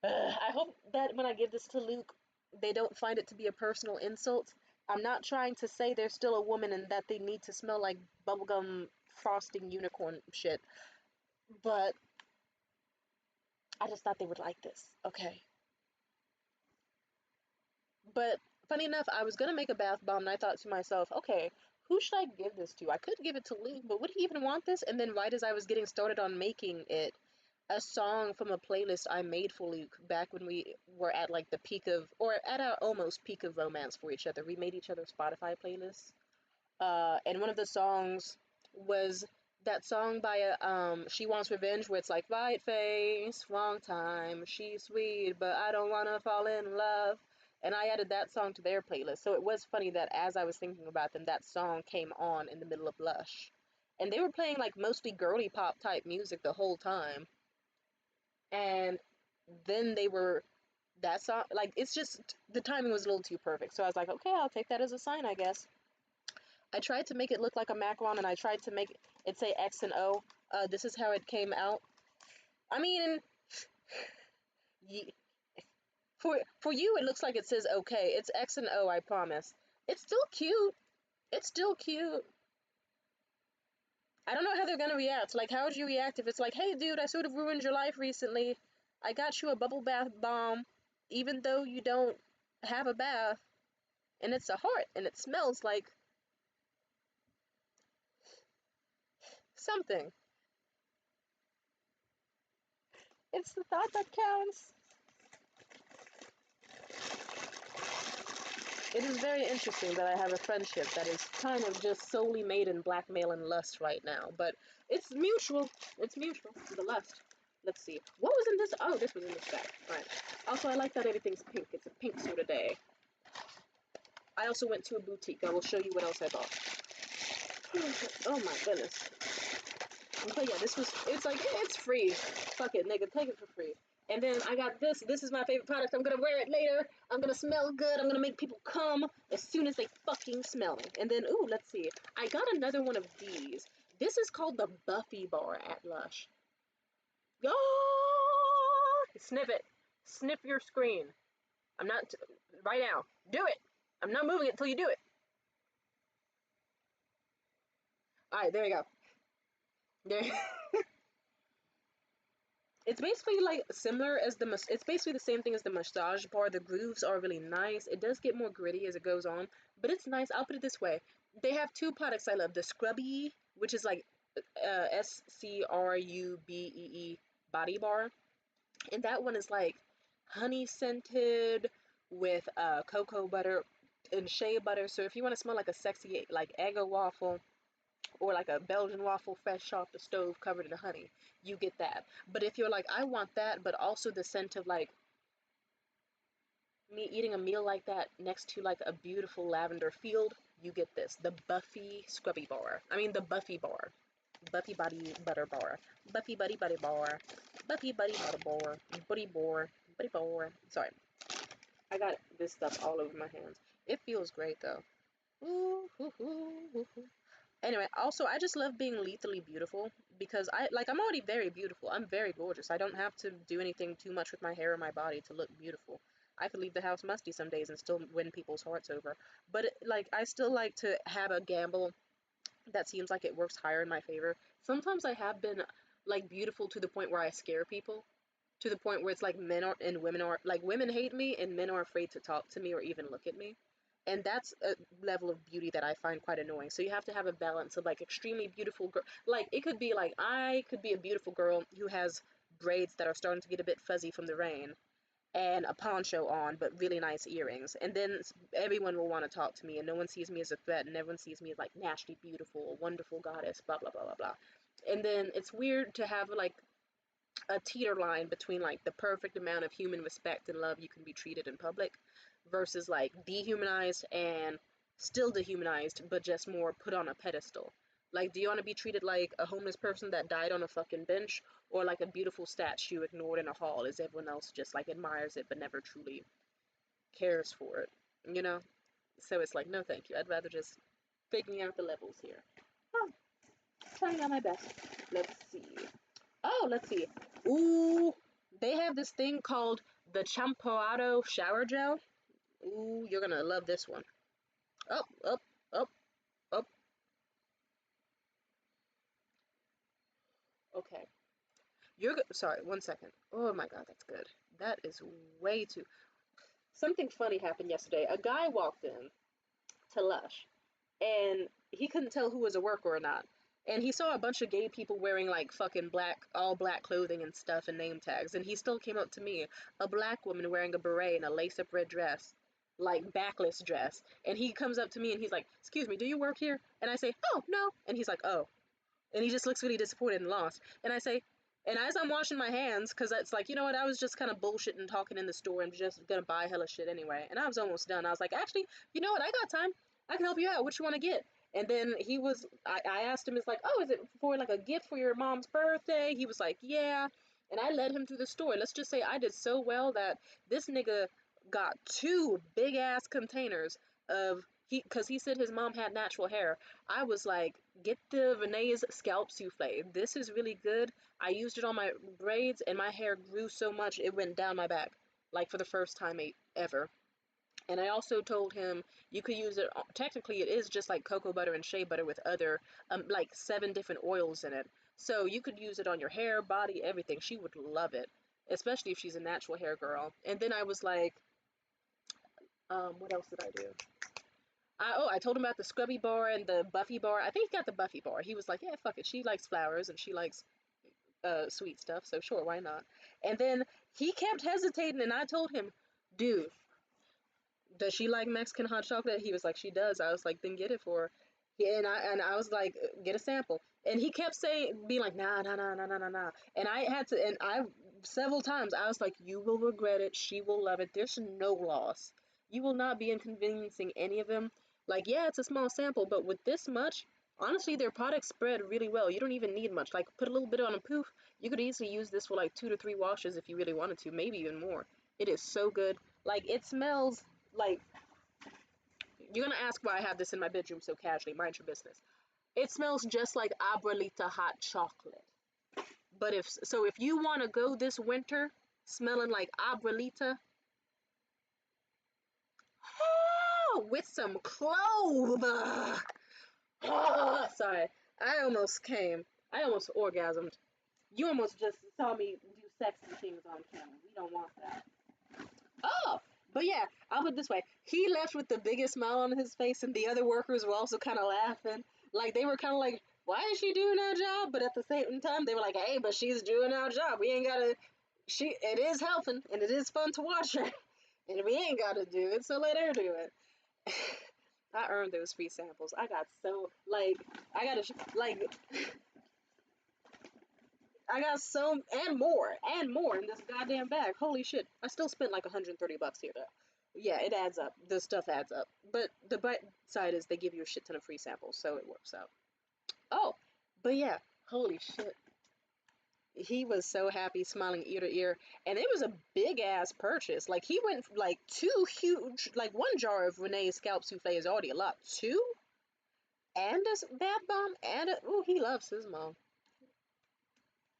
I hope that when I give this to Luke, they don't find it to be a personal insult. I'm not trying to say they're still a woman and that they need to smell like bubblegum frosting unicorn shit, but I just thought they would like this. Okay. But funny enough, I was gonna make a bath bomb and I thought to myself, okay, who should I give this to? I could give it to Luke, but would he even want this? And then right as I was getting started on making it, a song from a playlist I made for Luke back when we were at like the peak of, or at our almost peak of romance for each other. We made each other Spotify playlists. And one of the songs was that song by She Wants Revenge, where it's like, right face, wrong time, she's sweet, but I don't wanna fall in love. And I added that song to their playlist. So it was funny that as I was thinking about them, that song came on in the middle of Lush. And they were playing like mostly girly pop type music the whole time. And then that song, like, it's just, the timing was a little too perfect. So I was like, okay, I'll take that as a sign, I guess. I tried to make it look like a macaron, and I tried to make it say X and O. This is how it came out. I mean, for you, it looks like it says okay. It's X and O, I promise. It's still cute. It's still cute. I don't know how they're gonna react. Like, how would you react if it's like, hey, dude, I sort of ruined your life recently. I got you a bubble bath bomb, even though you don't have a bath, and it's a heart, and it smells like something. It's the thought that counts. It is very interesting that I have a friendship that is kind of just solely made in blackmail and lust right now, but it's mutual. It's mutual. The lust. Let's see. What was in this? Oh, this was in this bag. Right. Also, I like that everything's pink. It's a pink sort of day. I also went to a boutique. I will show you what else I bought. Oh my goodness. But yeah, this was, it's like, it's free. Fuck it, nigga, take it for free. And then I got this. This is my favorite product. I'm gonna wear it later. I'm gonna smell good. I'm gonna make people come as soon as they fucking smell me. And then, ooh, let's see. I got another one of these. This is called the Buffy bar at Lush. Oh! Sniff it. Sniff your screen. I'm not, right now. Do it. I'm not moving it until you do it. All right, there we go. There. It's basically like similar as it's basically the same thing as the massage bar. The grooves are really nice. It does get more gritty as it goes on, but it's nice. I'll put it this way. They have two products I love. The Scrubby, which is like SCRUBEE body bar, and that one is like honey scented with cocoa butter and shea butter. So if you want to smell like a sexy like Eggo waffle, or like a Belgian waffle fresh off the stove covered in honey, you get that. But if you're like, I want that, but also the scent of like me eating a meal like that next to like a beautiful lavender field, you get this, the Buffy Scrubby Bar. I mean, the Buffy Bar. Buffy Body Butter Bar. Buffy Buddy Buddy Bar. Buffy Buddy Butter Bar. Buddy Bar. Buddy Bar. Sorry. I got this stuff all over my hands. It feels great though. Ooh, ooh, ooh, ooh. Anyway, also I just love being lethally beautiful because I'm already very beautiful. I'm very gorgeous. I don't have to do anything too much with my hair or my body to look beautiful. I could leave the house musty some days and still win people's hearts over. But I still like to have a gamble that seems like it works higher in my favor. Sometimes I have been like beautiful to the point where I scare people, to the point where it's like men are and women are like women hate me and men are afraid to talk to me or even look at me. And that's a level of beauty that I find quite annoying. So you have to have a balance of like extremely beautiful girl. Like it could be like I could be a beautiful girl who has braids that are starting to get a bit fuzzy from the rain and a poncho on, but really nice earrings. And then everyone will want to talk to me, and no one sees me as a threat, and everyone sees me as like naturally beautiful, a wonderful goddess, blah blah blah blah blah. And then it's weird to have like a teeter line between like the perfect amount of human respect and love you can be treated in public versus like dehumanized and still dehumanized but just more put on a pedestal. Like, do you want to be treated like a homeless person that died on a fucking bench or like a beautiful statue ignored in a hall as everyone else just like admires it but never truly cares for it, you know? So it's like, no thank you. I'd rather just figuring out the levels here. Oh, trying out my best. Let's see. Oh, let's see. Ooh, they have this thing called the Champorado Shower Gel. Ooh, you're gonna love this one. Up, up, up, up. Okay. Sorry, one second. Oh my god, that's good. That is way too. Something funny happened yesterday. A guy walked in to Lush, and he couldn't tell who was a worker or not. And he saw a bunch of gay people wearing like fucking all black clothing and stuff and name tags. And he still came up to me, a black woman wearing a beret and a lace-up red dress, like backless dress. And he comes up to me and he's like, "Excuse me, do you work here?" And I say, "Oh, no." And he's like, "Oh." And he just looks really disappointed and lost. And I say, and as I'm washing my hands, because it's like, you know what, I was just kind of bullshitting talking in the store and just gonna buy hella shit anyway. And I was almost done. I was like, actually, you know what, I got time. I can help you out. What you want to get? And then I asked him, it's like, oh, is it for like a gift for your mom's birthday? He was like, yeah. And I led him through the store. Let's just say I did so well that this nigga got two big ass containers of because he said his mom had natural hair. I was like, get the Renee's scalp souffle. This is really good. I used it on my braids and my hair grew so much it went down my back, like for the first time ever. And I also told him you could use it. Technically, it is just like cocoa butter and shea butter with other, like 7 different oils in it. So you could use it on your hair, body, everything. She would love it, especially if she's a natural hair girl. And then I was like, what else did I do? I told him about the Scrubby bar and the Buffy bar. I think he got the Buffy bar. He was like, yeah, fuck it. She likes flowers and she likes sweet stuff, so sure, why not? And then he kept hesitating, and I told him, dude, does she like Mexican hot chocolate? He was like, she does. I was like, then get it for her. Yeah, and I was like, get a sample. And he kept saying, being like, nah, nah, nah, nah, nah, nah, nah. And I had to, and I several times I was like, you will regret it. She will love it. There's no loss. You will not be inconveniencing any of them. Like, yeah, it's a small sample, but with this much, honestly, their products spread really well. You don't even need much. Like, put a little bit on a poof. You could easily use this for like 2 to 3 washes if you really wanted to, maybe even more. It is so good. Like, it smells like, you're gonna ask why I have this in my bedroom so casually. Mind your business. It smells just like Abuelita hot chocolate. But if you want to go this winter smelling like Abuelita, with some clove. Sorry, I almost came. I almost orgasmed. You almost just saw me do sexy things on camera. We don't want that. Oh, but yeah, I'll put it this way. He left with the biggest smile on his face, and the other workers were also kind of laughing. Like, they were kind of like, why is she doing our job? But at the same time, they were like, hey, but she's doing our job. We ain't gotta, it is helping, and it is fun to watch her. And we ain't gotta do it, so let her do it. I earned those free samples. I got so, like, I gotta, like, I got so, and more in this goddamn bag. Holy shit. I still spent like 130 bucks here, though. Yeah, it adds up. The stuff adds up. But the bright side is they give you a shit ton of free samples, so it works out. Oh, but yeah, holy shit. He was so happy, smiling ear to ear, and it was a big ass purchase. Like, he went like two huge, like, one jar of Renee's scalp souffle is already a lot. Two, and a bath bomb, and a, ooh, he loves his mom.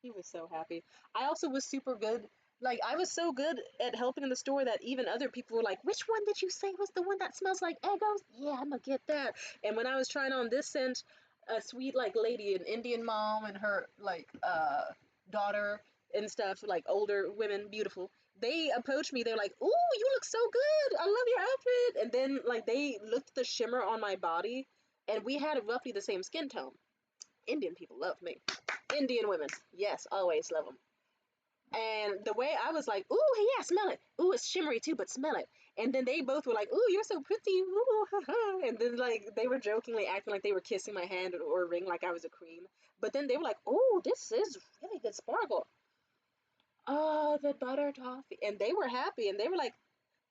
He was so happy. I also was super good. Like, I was so good at helping in the store that even other people were like, which one did you say was the one that smells like Eggos? Yeah, I'm gonna get that. And when I was trying on this scent, a sweet, like, lady, an Indian mom and her, like, daughter and stuff, like, older women, beautiful, they approached me. They were like, ooh, you look so good. I love your outfit. And then, like, they looked at the shimmer on my body, and we had roughly the same skin tone. Indian people love me. Indian women, yes, always love them. And the way I was like, ooh, yeah, smell it. Ooh, it's shimmery too, but smell it. And then they both were like, ooh, you're so pretty. Ooh, haha. And then, like, they were jokingly acting like they were kissing my hand or ring like I was a cream. But then they were like, oh, this is really good sparkle. Oh, the butter toffee. And they were happy. And they were like,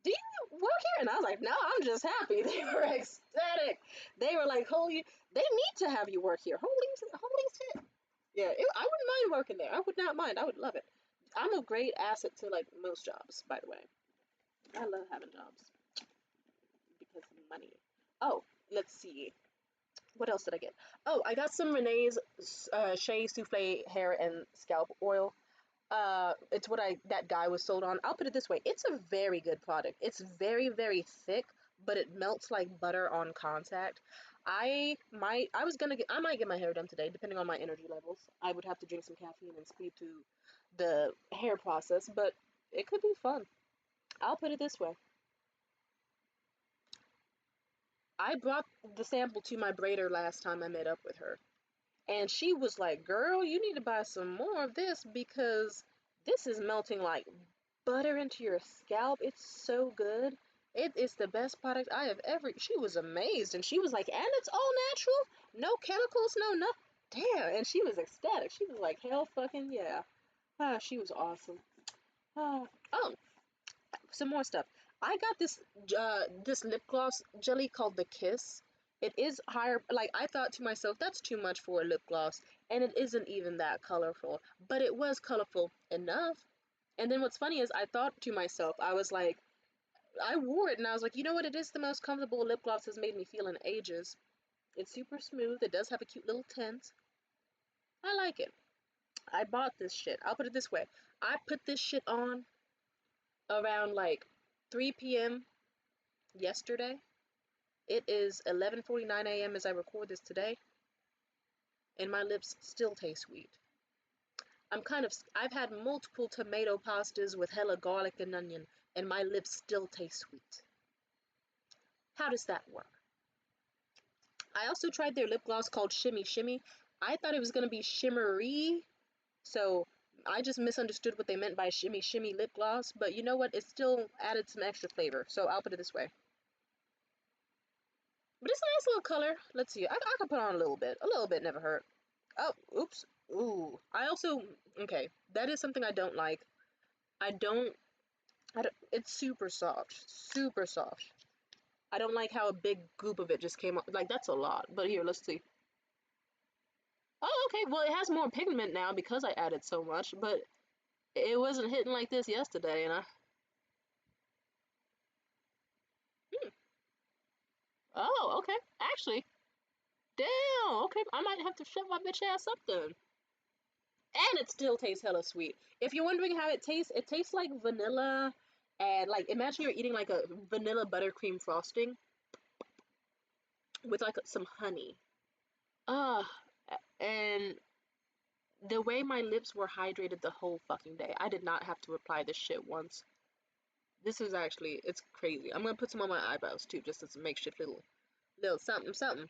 do you work here? And I was like, no, I'm just happy. They were ecstatic. They were like, holy, they need to have you work here. Holy shit. Yeah, I wouldn't mind working there. I would not mind. I would love it. I'm a great asset to, like, most jobs, by the way. I love having jobs because of money. Oh, let's see. What else did I get? Oh, I got some Renee's Shea Souffle hair and scalp oil. It's what that guy was sold on. I'll put it this way. It's a very good product. It's very, very thick, but it melts like butter on contact. I might get my hair done today, depending on my energy levels. I would have to drink some caffeine and speed through the hair process, but it could be fun. I'll put it this way. I brought the sample to my braider last time I met up with her. And she was like, girl, you need to buy some more of this because this is melting like butter into your scalp. It's so good. It is the best product I have ever. She was amazed, and she was like, and it's all natural, no chemicals, no nothing. Damn, and she was ecstatic. She was like, hell fucking yeah. Ah, she was awesome. Oh, some more stuff. I got this lip gloss jelly called the Kiss. It is higher. Like, I thought to myself, that's too much for a lip gloss, and it isn't even that colorful. But it was colorful enough. And then what's funny is I thought to myself, I was like, I wore it and I was like, you know what? It is the most comfortable lip gloss has made me feel in ages. It's super smooth. It does have a cute little tint. I like it. I bought this shit. I'll put it this way. I put this shit on around like 3 p.m. yesterday. It is 11:49 a.m. as I record this today, and my lips still taste sweet. I've had multiple tomato pastas with hella garlic and onion, and my lips still taste sweet. How does that work? I also tried their lip gloss called Shimmy Shimmy. I thought it was going to be shimmery, So I just misunderstood what they meant by shimmy shimmy lip gloss, but you know what? It still added some extra flavor. So I'll put it this way. But it's a nice little color. Let's see. I could put on a little bit. A little bit never hurt. Oh, oops. Ooh. I also, okay, that is something I don't like. I don't, it's super soft. Super soft. I don't like how a big goop of it just came up. Like, that's a lot. But here, let's see. Oh, okay. Well, it has more pigment now because I added so much, but it wasn't hitting like this yesterday, and I. Hmm. Oh, okay. Actually, damn. Okay, I might have to shut my bitch ass up then. And it still tastes hella sweet. If you're wondering how it tastes like vanilla, and like imagine you're eating like a vanilla buttercream frosting with like some honey. Ah, and the way my lips were hydrated the whole fucking day. I did not have to apply this shit once. This is actually, it's crazy. I'm gonna put some on my eyebrows too, just as a makeshift little something something.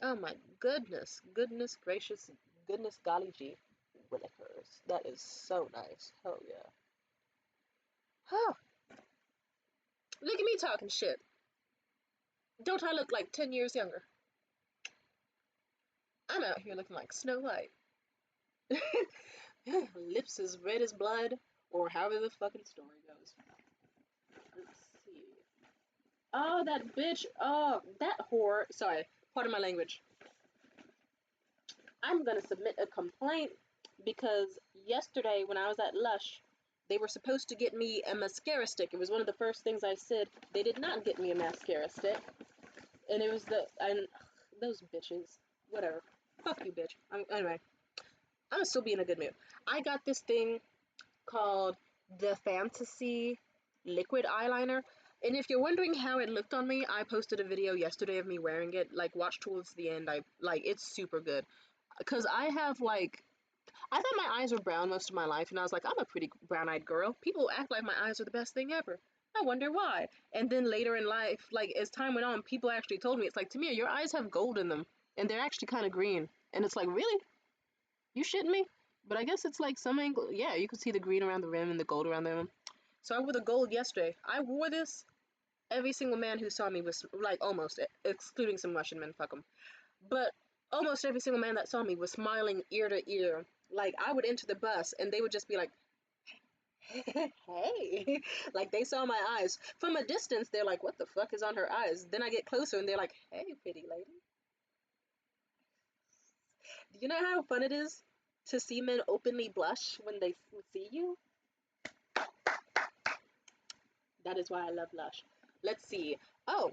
Oh my goodness, goodness gracious, goodness golly gee, willikers. That is so nice. Hell yeah. Huh. Look at me talking shit. Don't I look like 10 years younger? I'm out here looking like Snow White. Lips as red as blood, or however the fucking story goes. Let's see. Oh, that bitch. Oh, that whore. Sorry, pardon my language. I'm gonna submit a complaint because yesterday when I was at LUSH, they were supposed to get me a mascara stick. It was one of the first things I said. They did not get me a mascara stick, and it was and those bitches. Whatever. Fuck you, bitch. Anyway, I'm gonna still be in a good mood. I got this thing called the Fantasy Liquid Eyeliner. And if you're wondering how it looked on me, I posted a video yesterday of me wearing it. Like, watch towards the end. It's super good. Because I have, like, I thought my eyes were brown most of my life, and I was like, I'm a pretty brown-eyed girl. People act like my eyes are the best thing ever. I wonder why. And then later in life, like, as time went on, people actually told me, it's like, Tamir, your eyes have gold in them, and they're actually kind of green. And it's like, really? You shitting me? But I guess it's like some angle. Yeah, you can see the green around the rim and the gold around the rim. So I wore the gold yesterday. I wore this. Every single man who saw me was like almost, excluding some Russian men, fuck them. But almost every single man that saw me was smiling ear to ear. Like I would enter the bus and they would just be like, "Hey," like they saw my eyes from a distance. They're like, "What the fuck is on her eyes?" Then I get closer and they're like, "Hey, pretty lady." Do you know how fun it is to see men openly blush when they see you? That is why I love Lush. Let's see. Oh,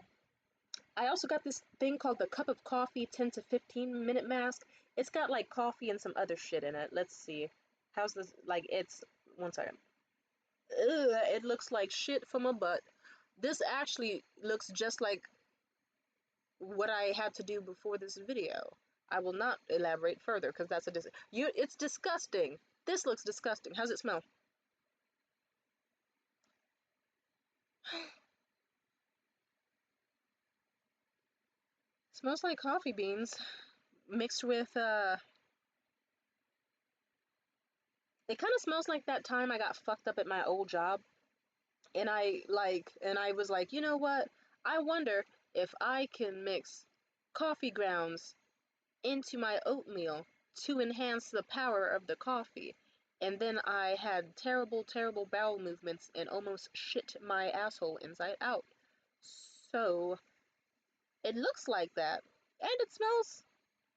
I also got this thing called the Cup of Coffee 10 to 15 minute mask. It's got like coffee and some other shit in it. Let's see. How's this? Like, it's. One second. Ugh, it looks like shit from a butt. This actually looks just like what I had to do before this video. I will not elaborate further because that's a it's disgusting. This looks disgusting. How's it smell? Smells like coffee beans mixed with it kind of smells like that time I got fucked up at my old job and I was like, "You know what? I wonder if I can mix coffee grounds into my oatmeal to enhance the power of the coffee." And then I had terrible bowel movements and almost shit my asshole inside out. So, it looks like that and it smells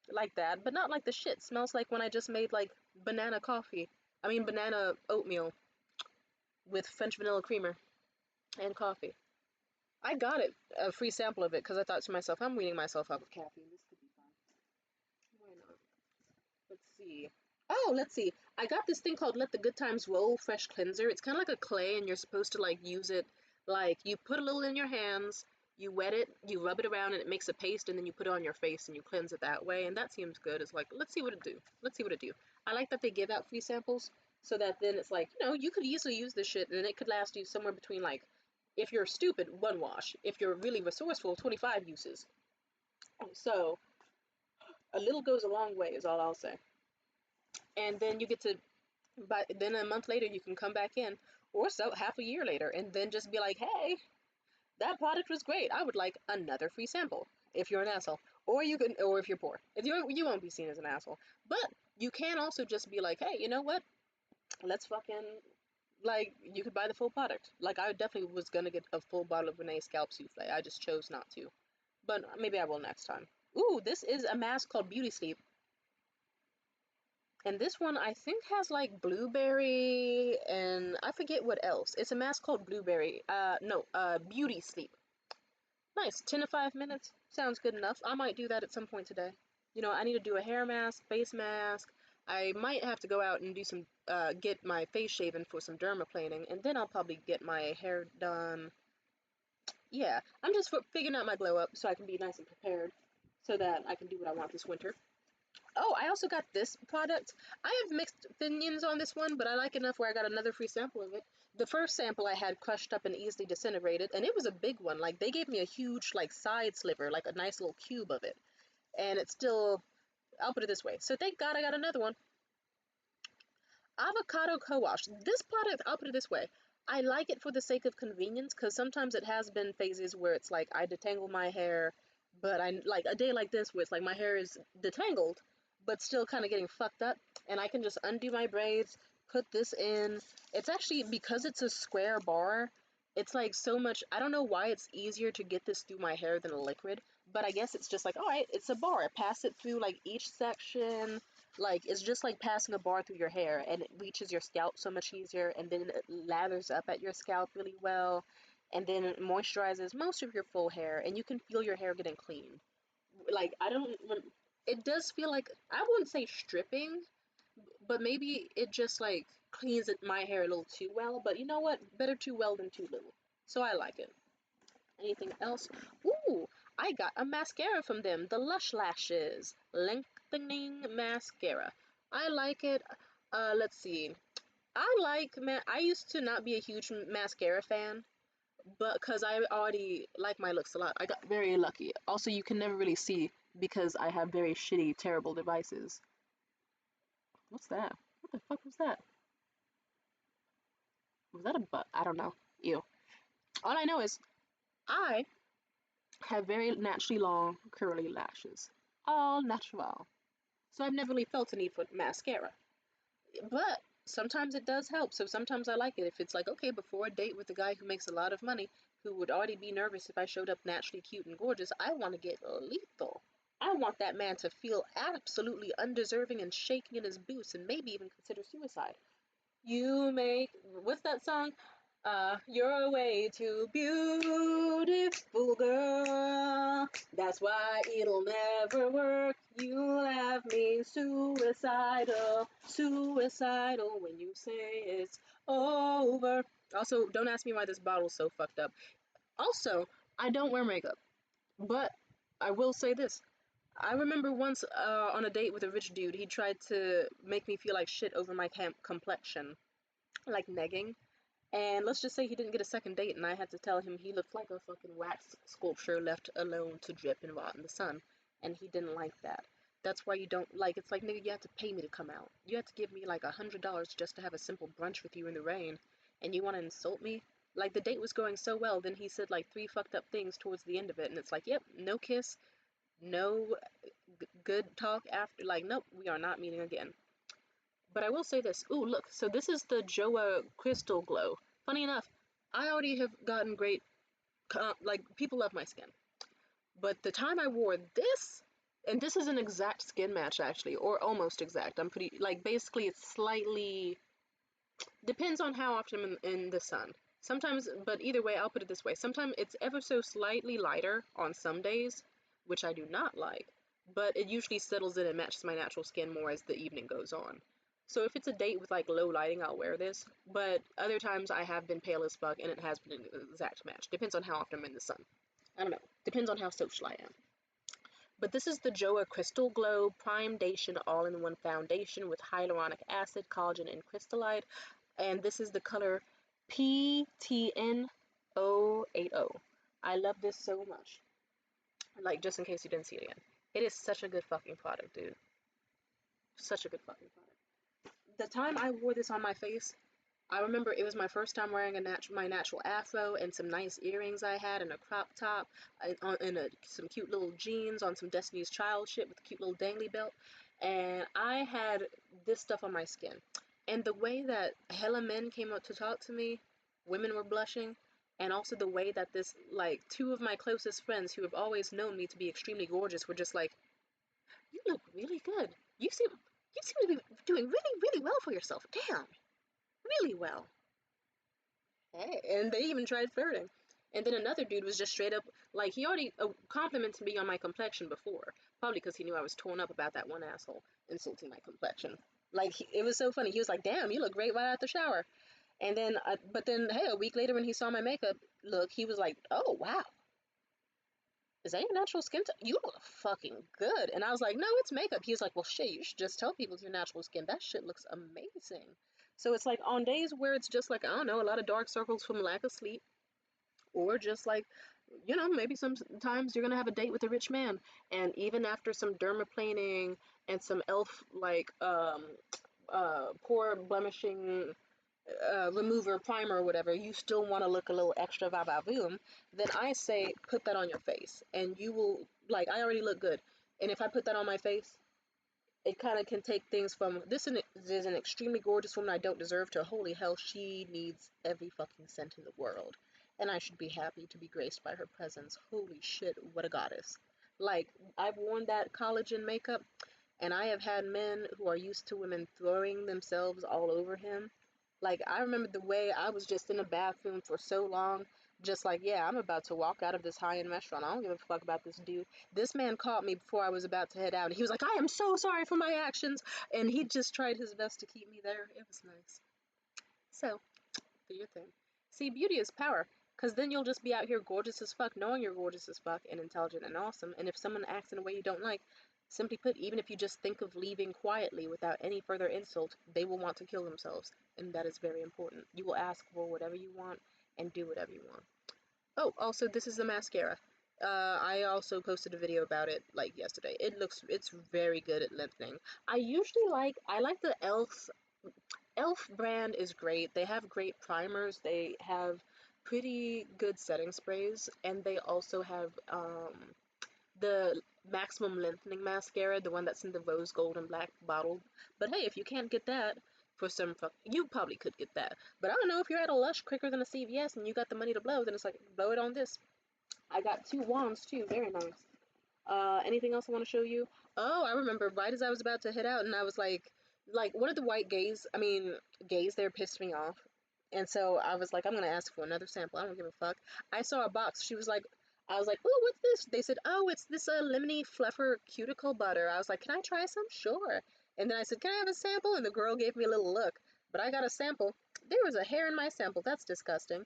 like that, but not like the shit. It smells like when I just made like banana coffee. I mean banana oatmeal with French vanilla creamer and coffee. I got it, a free sample of it, because I thought to myself, I'm weaning myself out with caffeine. This could be fun. Why not? Let's see. Oh, let's see. I got this thing called Let the Good Times Roll Fresh Cleanser. It's kind of like a clay, and you're supposed to like use it. Like you put a little in your hands, you wet it, you rub it around, and it makes a paste, and then you put it on your face and you cleanse it that way. And that seems good. It's like let's see what it do. Let's see what it do. I like that they give out free samples, so that then it's like you could easily use this shit, and it could last you somewhere between like, if you're stupid, one wash. If you're really resourceful, 25 uses. So a little goes a long way, is all I'll say. And then you get to But then a month later, you can come back in, or so half a year later, and then just be like, hey, that product was great. I would like another free sample if you're an asshole. Or you can, or if you're poor. If you won't be seen as an asshole. But you can also just be like, hey, you know what? Let's fucking like you could buy the full product. Like I definitely was gonna get a full bottle of Renee's scalp souffle. I just chose not to. But maybe I will next time. Ooh, this is a mask called Beauty Sleep. And this one I think has like blueberry and I forget what else. It's a mask called blueberry. No, Beauty Sleep. Nice. 10 to 5 minutes. Sounds good enough. I might do that at some point today. You know, I need to do a hair mask, face mask. I might have to go out and do some, get my face shaven for some dermaplaning, and then I'll probably get my hair done. Yeah, I'm just figuring out my glow up so I can be nice and prepared so that I can do what I want this winter. Oh, I also got this product. I have mixed opinions on this one, but I like enough where I got another free sample of it. The first sample I had crushed up and easily disintegrated, and it was a big one. Like they gave me a huge like side sliver, like a nice little cube of it. And it's still, I'll put it this way. So thank God I got another one. Avocado co-wash. This product, I'll put it this way. I like it for the sake of convenience because sometimes it has been phases where it's like I detangle my hair, but I like a day like this where it's like my hair is detangled, but still kind of getting fucked up, and I can just undo my braids, put this in. It's actually because it's a square bar. It's like so much. I don't know why it's easier to get this through my hair than a liquid, but I guess it's just like, all right, it's a bar. I pass it through like each section, like it's just like passing a bar through your hair, and it reaches your scalp so much easier, and then it lathers up at your scalp really well, and then it moisturizes most of your full hair, and you can feel your hair getting clean. Like I don't, it does feel like I wouldn't say stripping, but maybe it just like cleans my hair a little too well. But you know what? Better too well than too little. So I like it. Anything else? Ooh, I got a mascara from them, the Lush Lashes Lengthening Mascara. I like it. Let's see. I used to not be a huge mascara fan, but because I already like my looks a lot, I got very lucky. Also, you can never really see because I have very shitty, terrible devices. What's that? What the fuck was that? Was that a butt? I don't know. Ew. All I know is I have very naturally long, curly lashes. All natural. So I've never really felt a need for mascara. But sometimes it does help. So sometimes I like it. If it's like, okay, before a date with a guy who makes a lot of money, who would already be nervous if I showed up naturally cute and gorgeous, I want to get lethal. I want that man to feel absolutely undeserving and shaking in his boots and maybe even consider suicide. You make, what's that song? You're way too beautiful, girl. That's why it'll never work. You'll have me suicidal, suicidal when you say it's over. Also, don't ask me why this bottle's so fucked up. Also, I don't wear makeup, but I will say this. I remember once on a date with a rich dude, he tried to make me feel like shit over my complexion, like negging. And let's just say he didn't get a second date, and I had to tell him he looked like a fucking wax sculpture left alone to drip and rot in the sun. And he didn't like that. That's why you don't like, it's like, nigga, you have to pay me to come out. You have to give me like $100 just to have a simple brunch with you in the rain. And you want to insult me? Like, the date was going so well, then he said like three fucked up things towards the end of it. And it's like, yep, no kiss, no good talk after. Like, nope, we are not meeting again. But I will say this. Ooh, look. So this is the Joa Crystal Glow. Funny enough, I already have gotten great, like, people love my skin. But the time I wore this, and this is an exact skin match actually, or almost exact. I'm pretty, like, basically it's slightly, depends on how often I'm in the sun. Sometimes, but either way, I'll put it this way. Sometimes it's ever so slightly lighter on some days, which I do not like, but it usually settles in and matches my natural skin more as the evening goes on. So if it's a date with like low lighting, I'll wear this, but other times I have been pale as fuck and it has been an exact match. Depends on how often I'm in the sun. I don't know. Depends on how social I am. But this is the Joa Crystal Glow Primedation All-in-One Foundation with hyaluronic acid, collagen, and crystallite. And this is the color PTN080. I love this so much. Like, just in case you didn't see it again. It is such a good fucking product, dude. Such a good fucking product. the time I wore this on my face, I remember it was my first time wearing my natural afro and some nice earrings I had and a crop top and some cute little jeans on some Destiny's Child shit with a cute little dangly belt. And I had this stuff on my skin. And the way that hella men came up to talk to me, women were blushing. And also the way that this, like, two of my closest friends who have always known me to be extremely gorgeous were just like, you look really good. You seem to be doing really, really well for yourself. Damn, really well. Hey, and they even tried flirting. And then another dude was just straight up like he already complimented me on my complexion before, probably because he knew I was torn up about that one asshole insulting my complexion. Like it was so funny. He was like, "Damn, you look great right out the shower." And then, but then, hey, a week later when he saw my makeup look, he was like, "Oh wow, is that your natural skin? You look fucking good." And I was like, "No, it's makeup." He was like, "Well, shit, you should just tell people it's your natural skin. That shit looks amazing." So it's like on days where it's just like I don't know, a lot of dark circles from lack of sleep or just like maybe sometimes you're gonna have a date with a rich man, and even after some dermaplaning and some elf like pore blemishing remover primer or whatever, you still want to look a little extra va-va-voom, then I say put that on your face and you will, like, I already look good, and if I put that on my face, it kind of can take things from is an extremely gorgeous woman I don't deserve to holy hell, she needs every fucking scent in the world. And I should be happy to be graced by her presence. Holy shit, what a goddess. Like, I've worn that collagen makeup, and I have had men who are used to women throwing themselves all over him. Like, I remember the way I was just in a bathroom for so long, just like, yeah, I'm about to walk out of this high-end restaurant. I don't give a fuck about this dude. This man caught me before I was about to head out, and he was like, I am so sorry for my actions. And he just tried his best to keep me there. It was nice. So, do your thing. See, beauty is power. Because then you'll just be out here gorgeous as fuck, knowing you're gorgeous as fuck and intelligent and awesome. And if someone acts in a way you don't like, simply put, even if you just think of leaving quietly without any further insult, they will want to kill themselves. And that is very important. You will ask for whatever you want and do whatever you want. Oh, also, this is the mascara. I also posted a video about it like yesterday. It's very good at lengthening. I like the Elf brand is great. They have great primers. They have pretty good setting sprays, and they also have the maximum lengthening mascara, the one that's in the rose gold and black bottle. But hey, if you can't get that for some fuck, you probably could get that. But I don't know if you're at a Lush quicker than a CVS and you got the money to blow, then it's like blow it on this. I got two wands too, very nice. Anything else I want to show you? Oh, I remember right as I was about to head out, and I was like one of the white gays, I mean, gays there pissed me off. And so I was like, I'm gonna ask for another sample. I don't give a fuck. I saw a box. I was like, oh, what's this? They said, oh, it's this lemony fluffer cuticle butter. I was like, can I try some? Sure. And then I said, can I have a sample? And the girl gave me a little look. But I got a sample. There was a hair in my sample. That's disgusting.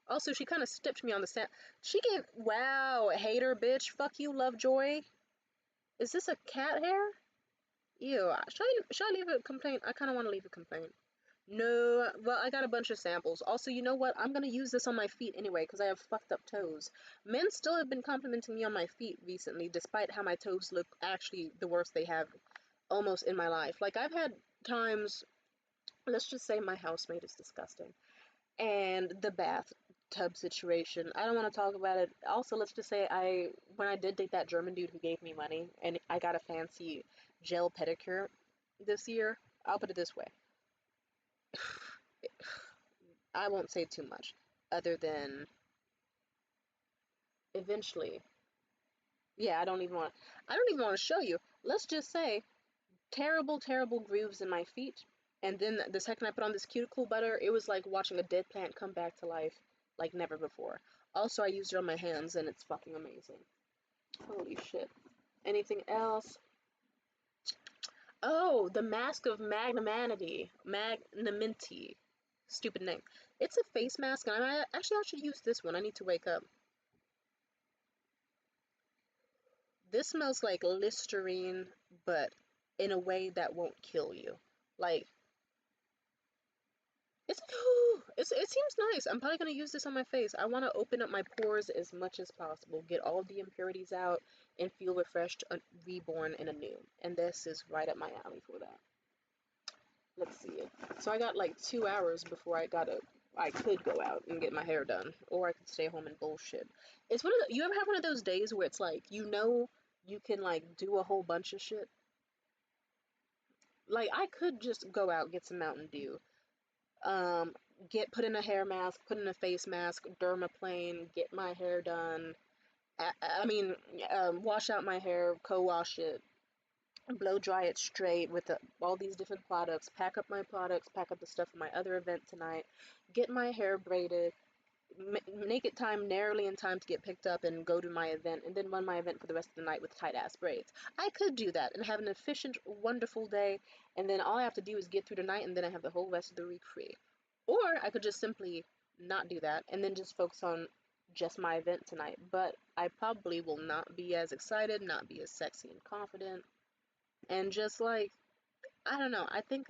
Also, she kind of stipped me on the She gave, wow, hater bitch. Fuck you, Lovejoy. Is this a cat hair? Ew. Should I leave a complaint? I kind of want to leave a complaint. No, well, I got a bunch of samples. Also, you know what? I'm gonna use this on my feet anyway, because I have fucked up toes. Men still have been complimenting me on my feet recently, despite how my toes look actually the worst they have almost in my life. Like, I've had times, let's just say my housemate is disgusting. And the bathtub situation. I don't want to talk about it. Also, let's just say when I did date that German dude who gave me money, and I got a fancy gel pedicure this year, I'll put it this way. I won't say too much, other than eventually. Yeah, I don't even want to show you. Let's just say terrible, terrible grooves in my feet. And then the second I put on this cuticle butter, it was like watching a dead plant come back to life like never before. Also, I used it on my hands and it's fucking amazing. Holy shit. Anything else? Oh, the Mask of Magnanimity. Magnanimity. Stupid name. It's a face mask, and I should use this one. I need to wake up. This smells like Listerine, but in a way that won't kill you. Like, it's, it seems nice. I'm probably gonna use this on my face. I want to open up my pores as much as possible, get all the impurities out, and feel refreshed, reborn, and anew. And this is right up my alley for that. let's see. So I got like 2 hours before I could go out and get my hair done, or I could stay home and bullshit. It's one of you ever have one of those days where it's like you can like do a whole bunch of shit. Like I could just go out get some Mountain Dew, um, get put in a hair mask, put in a face mask, dermaplane, get my hair done. I mean, wash out my hair, co-wash it, blow dry it straight with all these different products, pack up my products, pack up the stuff for my other event tonight, get my hair braided, make it time narrowly in time to get picked up and go to my event, and then run my event for the rest of the night with tight ass braids. I could do that and have an efficient, wonderful day, and then all I have to do is get through the night, and then I have the whole rest of the week free. Or I could just simply not do that and then just focus on just my event tonight. But I probably will not be as excited, not be as sexy and confident, and just like I don't know. I think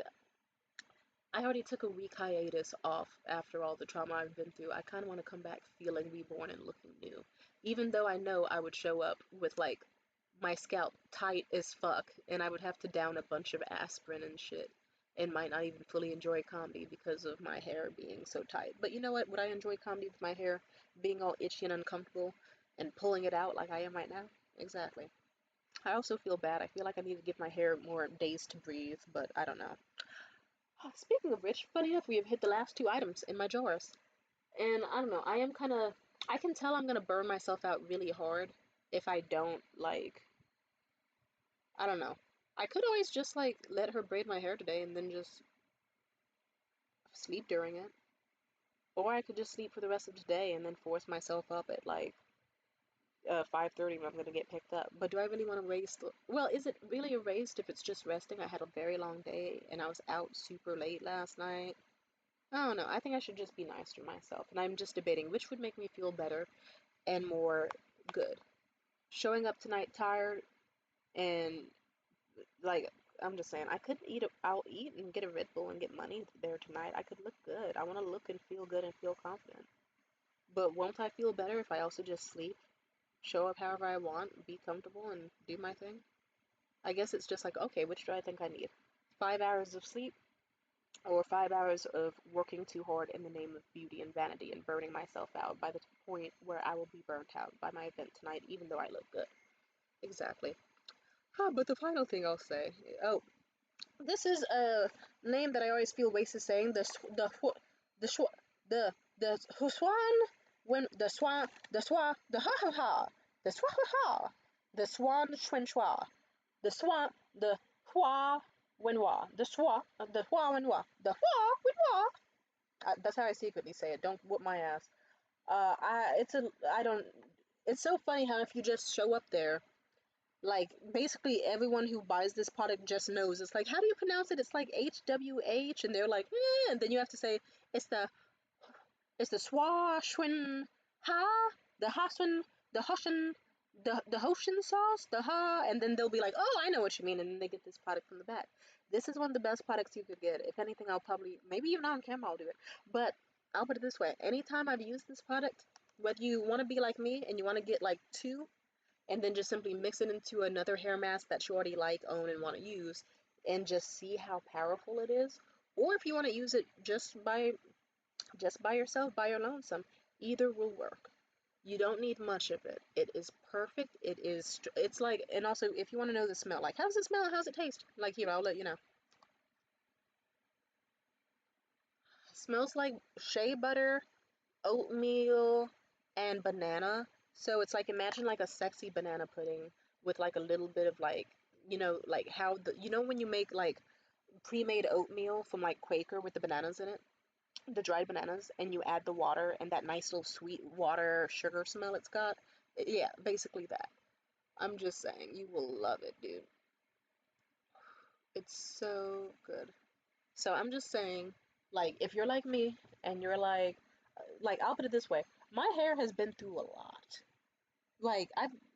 I already took a week hiatus off after all the trauma I've been through. I kind of want to come back feeling reborn and looking new. Even though I know I would show up with like my scalp tight as fuck and I would have to down a bunch of aspirin and shit and might not even fully enjoy comedy because of my hair being so tight. But you know what? Would I enjoy comedy with my hair being all itchy and uncomfortable and pulling it out like I am right now? Exactly. I also feel bad. I feel like I need to give my hair more days to breathe, but I don't know. Speaking of which, funny enough, we have hit the last two items in my jars. And I don't know, I can tell I'm gonna burn myself out really hard if I don't, like, I don't know. I could always just, like, let her braid my hair today and then just sleep during it. Or I could just sleep for the rest of the day and then force myself up at, like, 5:30 when I'm gonna get picked up. But do I really want to waste? Well, is it really a waste if it's just resting? I had a very long day and I was out super late last night. I don't know. I think I should just be nice to myself. And I'm just debating which would make me feel better and more good. Showing up tonight tired and like I'm just saying I could I'll eat and get a Red Bull and get money there tonight. I could look good. I want to look and feel good and feel confident. But won't I feel better if I also just sleep, show up however I want, be comfortable and do my thing? I guess it's just like, okay, which do I think I need? 5 hours of sleep or 5 hours of working too hard in the name of beauty and vanity and burning myself out by the point where I will be burnt out by my event tonight, even though I look good. Exactly. But the final thing I'll say, oh, this is a name that I always feel wasted saying. The sw- the swan when the ha ha ha the swa ha ha the swan shwen shwa the swan the hua when wa the hua when wa the hua when wa. That's how I secretly say it. Don't whoop my ass. I don't. It's so funny how if you just show up there, like basically everyone who buys this product just knows. It's like, how do you pronounce it? It's like HWH, and they're like, and then you have to say it's the swashwin ha, the haswin, the hushin, the hoshin sauce, the ha, and then they'll be like, oh, I know what you mean, and then they get this product from the back. This is one of the best products you could get. If anything, I'll probably maybe even on camera I'll do it, but I'll put it this way: anytime I've used this product, whether you want to be like me and you want to get like two and then just simply mix it into another hair mask that you already like, own, and want to use, and just see how powerful it is. Or if you want to use it just by yourself, by your lonesome, either will work. You don't need much of it. It is perfect. It's like, and also if you want to know the smell, like how does it smell? How does it taste? Like here, I'll let you know. It smells like shea butter, oatmeal, and banana. So it's like imagine like a sexy banana pudding with like a little bit of like like how when you make like pre-made oatmeal from like Quaker with the bananas in it, the dried bananas, and you add the water and that nice little sweet water sugar smell it's got. Yeah, basically that. I'm just saying, you will love it, dude. It's so good. So I'm just saying, like, if you're like me and you're like, I'll put it this way, my hair has been through a lot. Like,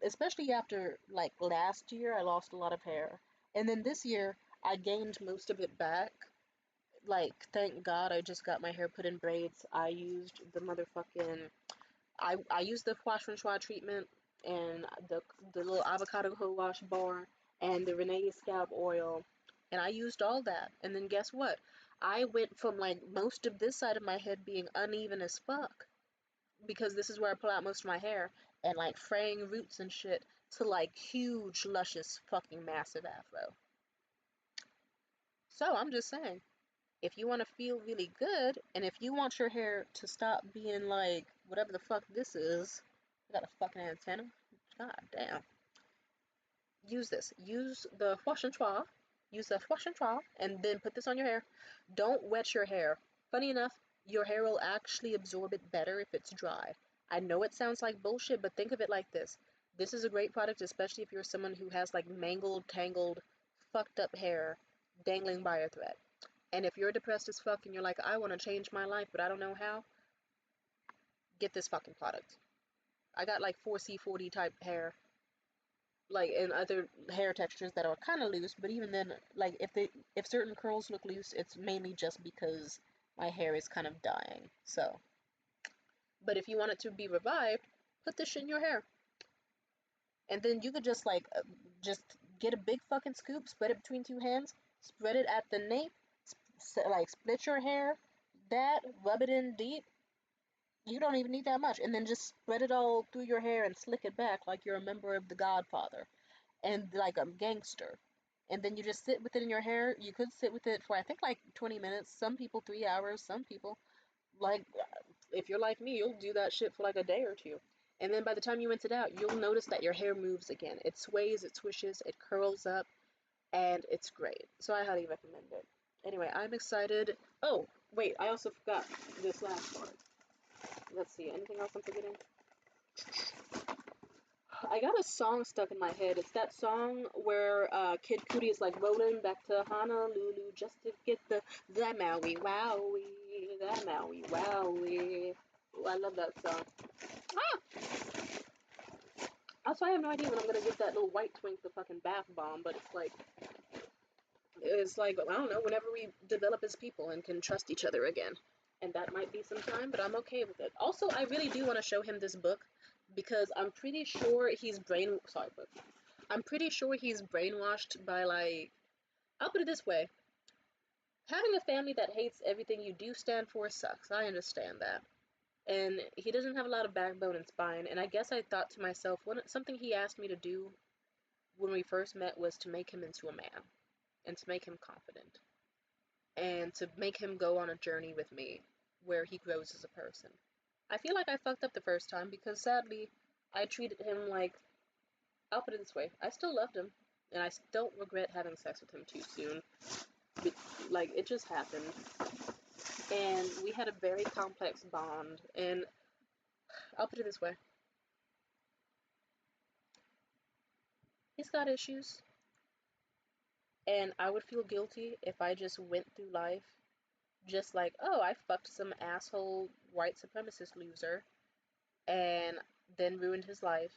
especially after, like, last year, I lost a lot of hair. And then this year, I gained most of it back. Like, thank God I just got my hair put in braids. I used the motherfucking, I used the Wash and Schwa treatment and the little avocado co-wash bar and the Renee scalp oil. And I used all that. And then guess what? I went from like most of this side of my head being uneven as fuck, because this is where I pull out most of my hair, and like fraying roots and shit, to like huge, luscious, fucking massive afro. So I'm just saying, if you want to feel really good, and if you want your hair to stop being like whatever the fuck this is, I got a fucking antenna. God damn. Use this. Use the wash and twa. Use the wash and twa, and then put this on your hair. Don't wet your hair. Funny enough, your hair will actually absorb it better if it's dry. I know it sounds like bullshit, but think of it like this. This is a great product, especially if you're someone who has like mangled, tangled, fucked up hair dangling by a thread. And if you're depressed as fuck and you're like, I want to change my life, but I don't know how, get this fucking product. I got like 4C40 type hair, like in other hair textures that are kind of loose, but even then, like if certain curls look loose, it's mainly just because my hair is kind of dying. So, but if you want it to be revived, put this shit in your hair, and then you could just like just get a big fucking scoop, spread it between two hands, spread it at the nape, like split your hair, that rub it in deep. You don't even need that much, and then just spread it all through your hair and slick it back like you're a member of the Godfather and like a gangster. And then you just sit with it in your hair. You could sit with it for I think like 20 minutes. Some people 3 hours. Some people like, if you're like me, you'll do that shit for like a day or two. And then by the time you rinse it out, you'll notice that your hair moves again. It sways, it swishes, it curls up, and it's great. So I highly recommend it. Anyway, I'm excited. Oh, wait, I also forgot this last part. Let's see, anything else I'm forgetting? I got a song stuck in my head. It's that song where Kid Cudi is like rolling back to Honolulu just to get the Maui Wowie, the Maui Wowie. Ooh, I love that song. Ah! Also, I have no idea when I'm gonna give that little white twink the fucking bath bomb, but it's like I don't know. Whenever we develop as people and can trust each other again, and that might be some time, but I'm okay with it. Also, I really do want to show him this book because I'm pretty sure he's I'm pretty sure he's brainwashed by like, I'll put it this way. Having a family that hates everything you do stand for sucks. I understand that. And he doesn't have a lot of backbone and spine, and I guess I thought to myself, something he asked me to do when we first met was to make him into a man and to make him confident and to make him go on a journey with me where he grows as a person. I feel like I fucked up the first time because sadly I treated him like, I'll put it this way, I still loved him and I don't regret having sex with him too soon. Like, it just happened. And we had a very complex bond, and I'll put it this way, he's got issues, and I would feel guilty if I just went through life just like, oh, I fucked some asshole white supremacist loser and then ruined his life,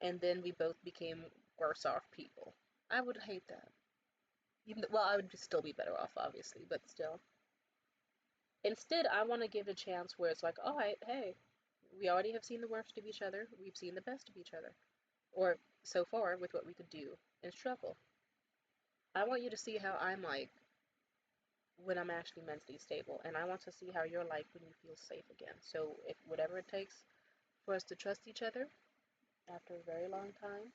and then we both became worse off people. I would hate that. Well, I would still be better off, obviously, but still. Instead, I want to give it a chance where it's like, all right, hey, we already have seen the worst of each other. We've seen the best of each other. Or so far with what we could do and struggle. I want you to see how I'm like when I'm actually mentally stable, and I want to see how you're like when you feel safe again. So if whatever it takes for us to trust each other after a very long time,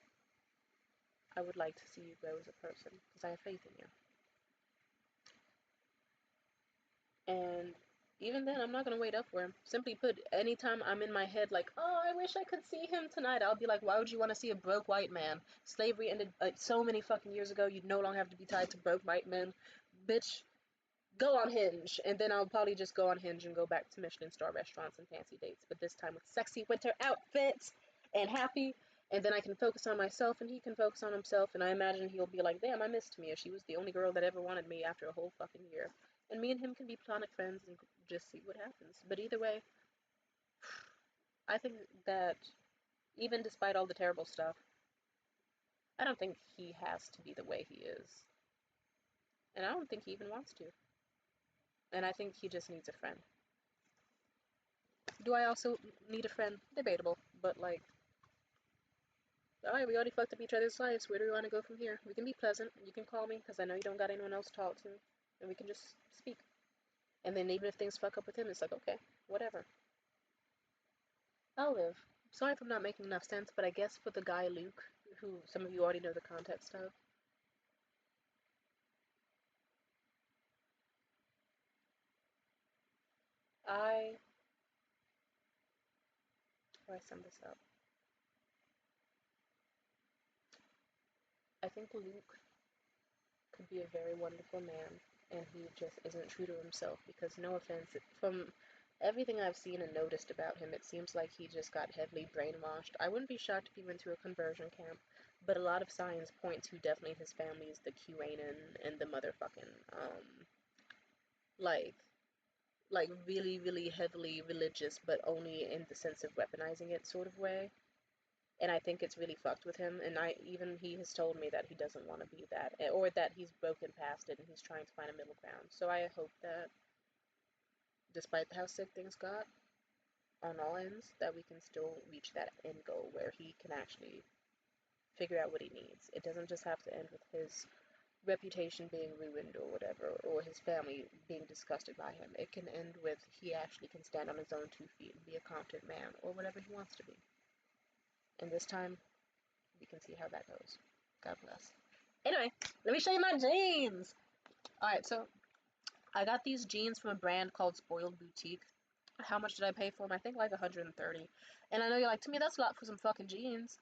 I would like to see you grow as a person because I have faith in you. And even then, I'm not going to wait up for him. Simply put, anytime I'm in my head like, oh, I wish I could see him tonight, I'll be like, why would you want to see a broke white man? Slavery ended like so many fucking years ago. You'd no longer have to be tied to broke white men. Bitch, go on Hinge. And then I'll probably just go on Hinge and go back to Michelin star restaurants and fancy dates, but this time with sexy winter outfits and happy. And then I can focus on myself and he can focus on himself, and I imagine he'll be like, damn, I missed Tamia. She was the only girl that ever wanted me after a whole fucking year. And me and him can be platonic friends and just see what happens. But either way, I think that even despite all the terrible stuff, I don't think he has to be the way he is. And I don't think he even wants to. And I think he just needs a friend. Do I also need a friend? Debatable. But like, Alright, we already fucked up each other's lives. Where do we want to go from here? We can be pleasant. You can call me, because I know you don't got anyone else to talk to. And we can just speak. And then even if things fuck up with him, it's like, okay, whatever. I'll live. Sorry if I'm not making enough sense, but I guess for the guy Luke, who some of you already know the context of, I... How do I sum this up? I think Luke could be a very wonderful man, and he just isn't true to himself because, no offense, from everything I've seen and noticed about him, it seems like he just got heavily brainwashed. I wouldn't be shocked if he went through a conversion camp, but a lot of signs point to definitely his family is the QAnon and the motherfucking, like, really, really heavily religious, but only in the sense of weaponizing it sort of way. And I think it's really fucked with him. And he has told me that he doesn't want to be that, or that he's broken past it and he's trying to find a middle ground. So I hope that, despite how sick things got on all ends, that we can still reach that end goal where he can actually figure out what he needs. It doesn't just have to end with his reputation being ruined or whatever, or his family being disgusted by him. It can end with he actually can stand on his own 2 feet and be a competent man, or whatever he wants to be. And this time, we can see how that goes. God bless. Anyway, let me show you my jeans. Alright, so I got these jeans from a brand called Spoiled Boutique. How much did I pay for them? I think like 130. And I know you're like, to me, that's a lot for some fucking jeans.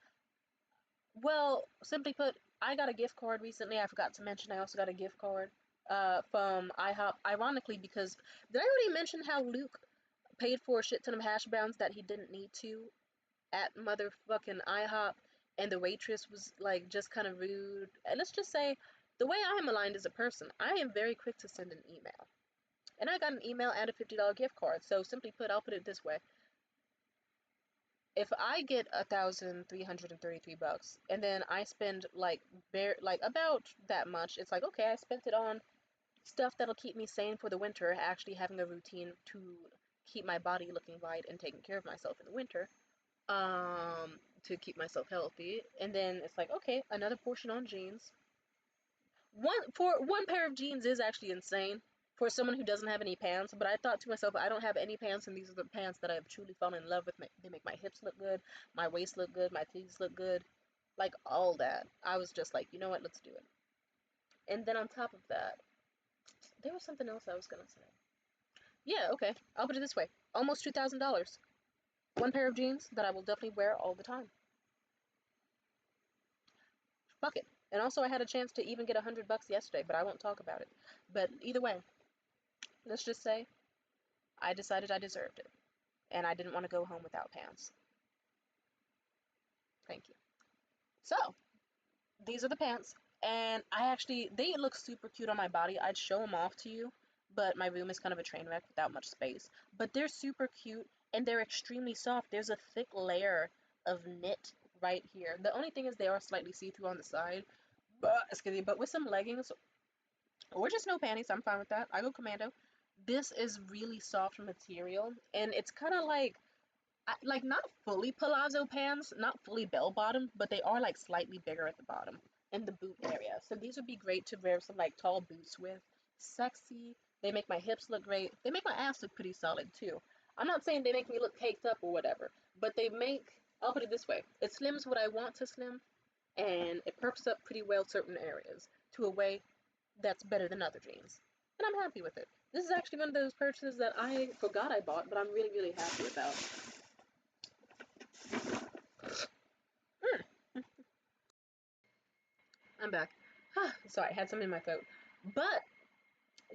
Well, simply put, I got a gift card recently. I forgot to mention I also got a gift card from IHOP. Ironically, because did I already mention how Luke paid for a shit ton of hash browns that he didn't need to at motherfucking IHOP, and the waitress was like just kind of rude. And let's just say, the way I am aligned as a person, I am very quick to send an email. And I got an email and a $50 gift card. So simply put, I'll put it this way. If I get $1,333 and then I spend like about that much, it's like, okay, I spent it on stuff that'll keep me sane for the winter, actually having a routine to keep my body looking right and taking care of myself in the winter, to keep myself healthy. And then it's like, okay, another portion on jeans. One pair of jeans is actually insane for someone who doesn't have any pants, but I thought to myself, I don't have any pants, and these are the pants that I've truly fallen in love with. They make my hips look good, my waist look good, my sleeves look good, like all that. I was just like, you know what, let's do it. And then on top of that, there was something else I was gonna say. Yeah, okay, I'll put it this way: almost $2,000. One pair of jeans that I will definitely wear all the time. Fuck it. And also, I had a chance to even get $100 yesterday, but I won't talk about it. But either way, let's just say I decided I deserved it, and I didn't want to go home without pants. Thank you. So, these are the pants, and they look super cute on my body. I'd show them off to you, but my room is kind of a train wreck without much space. But they're super cute, and they're extremely soft. There's a thick layer of knit right here. The only thing is they are slightly see-through on the side, but with some leggings or just no panties, I'm fine with that. I go commando. This is really soft material, and it's kind of like not fully palazzo pants, not fully bell bottom, but they are like slightly bigger at the bottom in the boot area. So these would be great to wear some like tall boots with. Sexy. They make my hips look great. They make my ass look pretty solid too. I'm not saying they make me look caked up or whatever, but I'll put it this way: it slims what I want to slim, and it perks up pretty well certain areas to a way that's better than other jeans. And I'm happy with it. This is actually one of those purchases that I forgot I bought, but I'm really, really happy about. I'm back. Sorry, I had something in my throat. But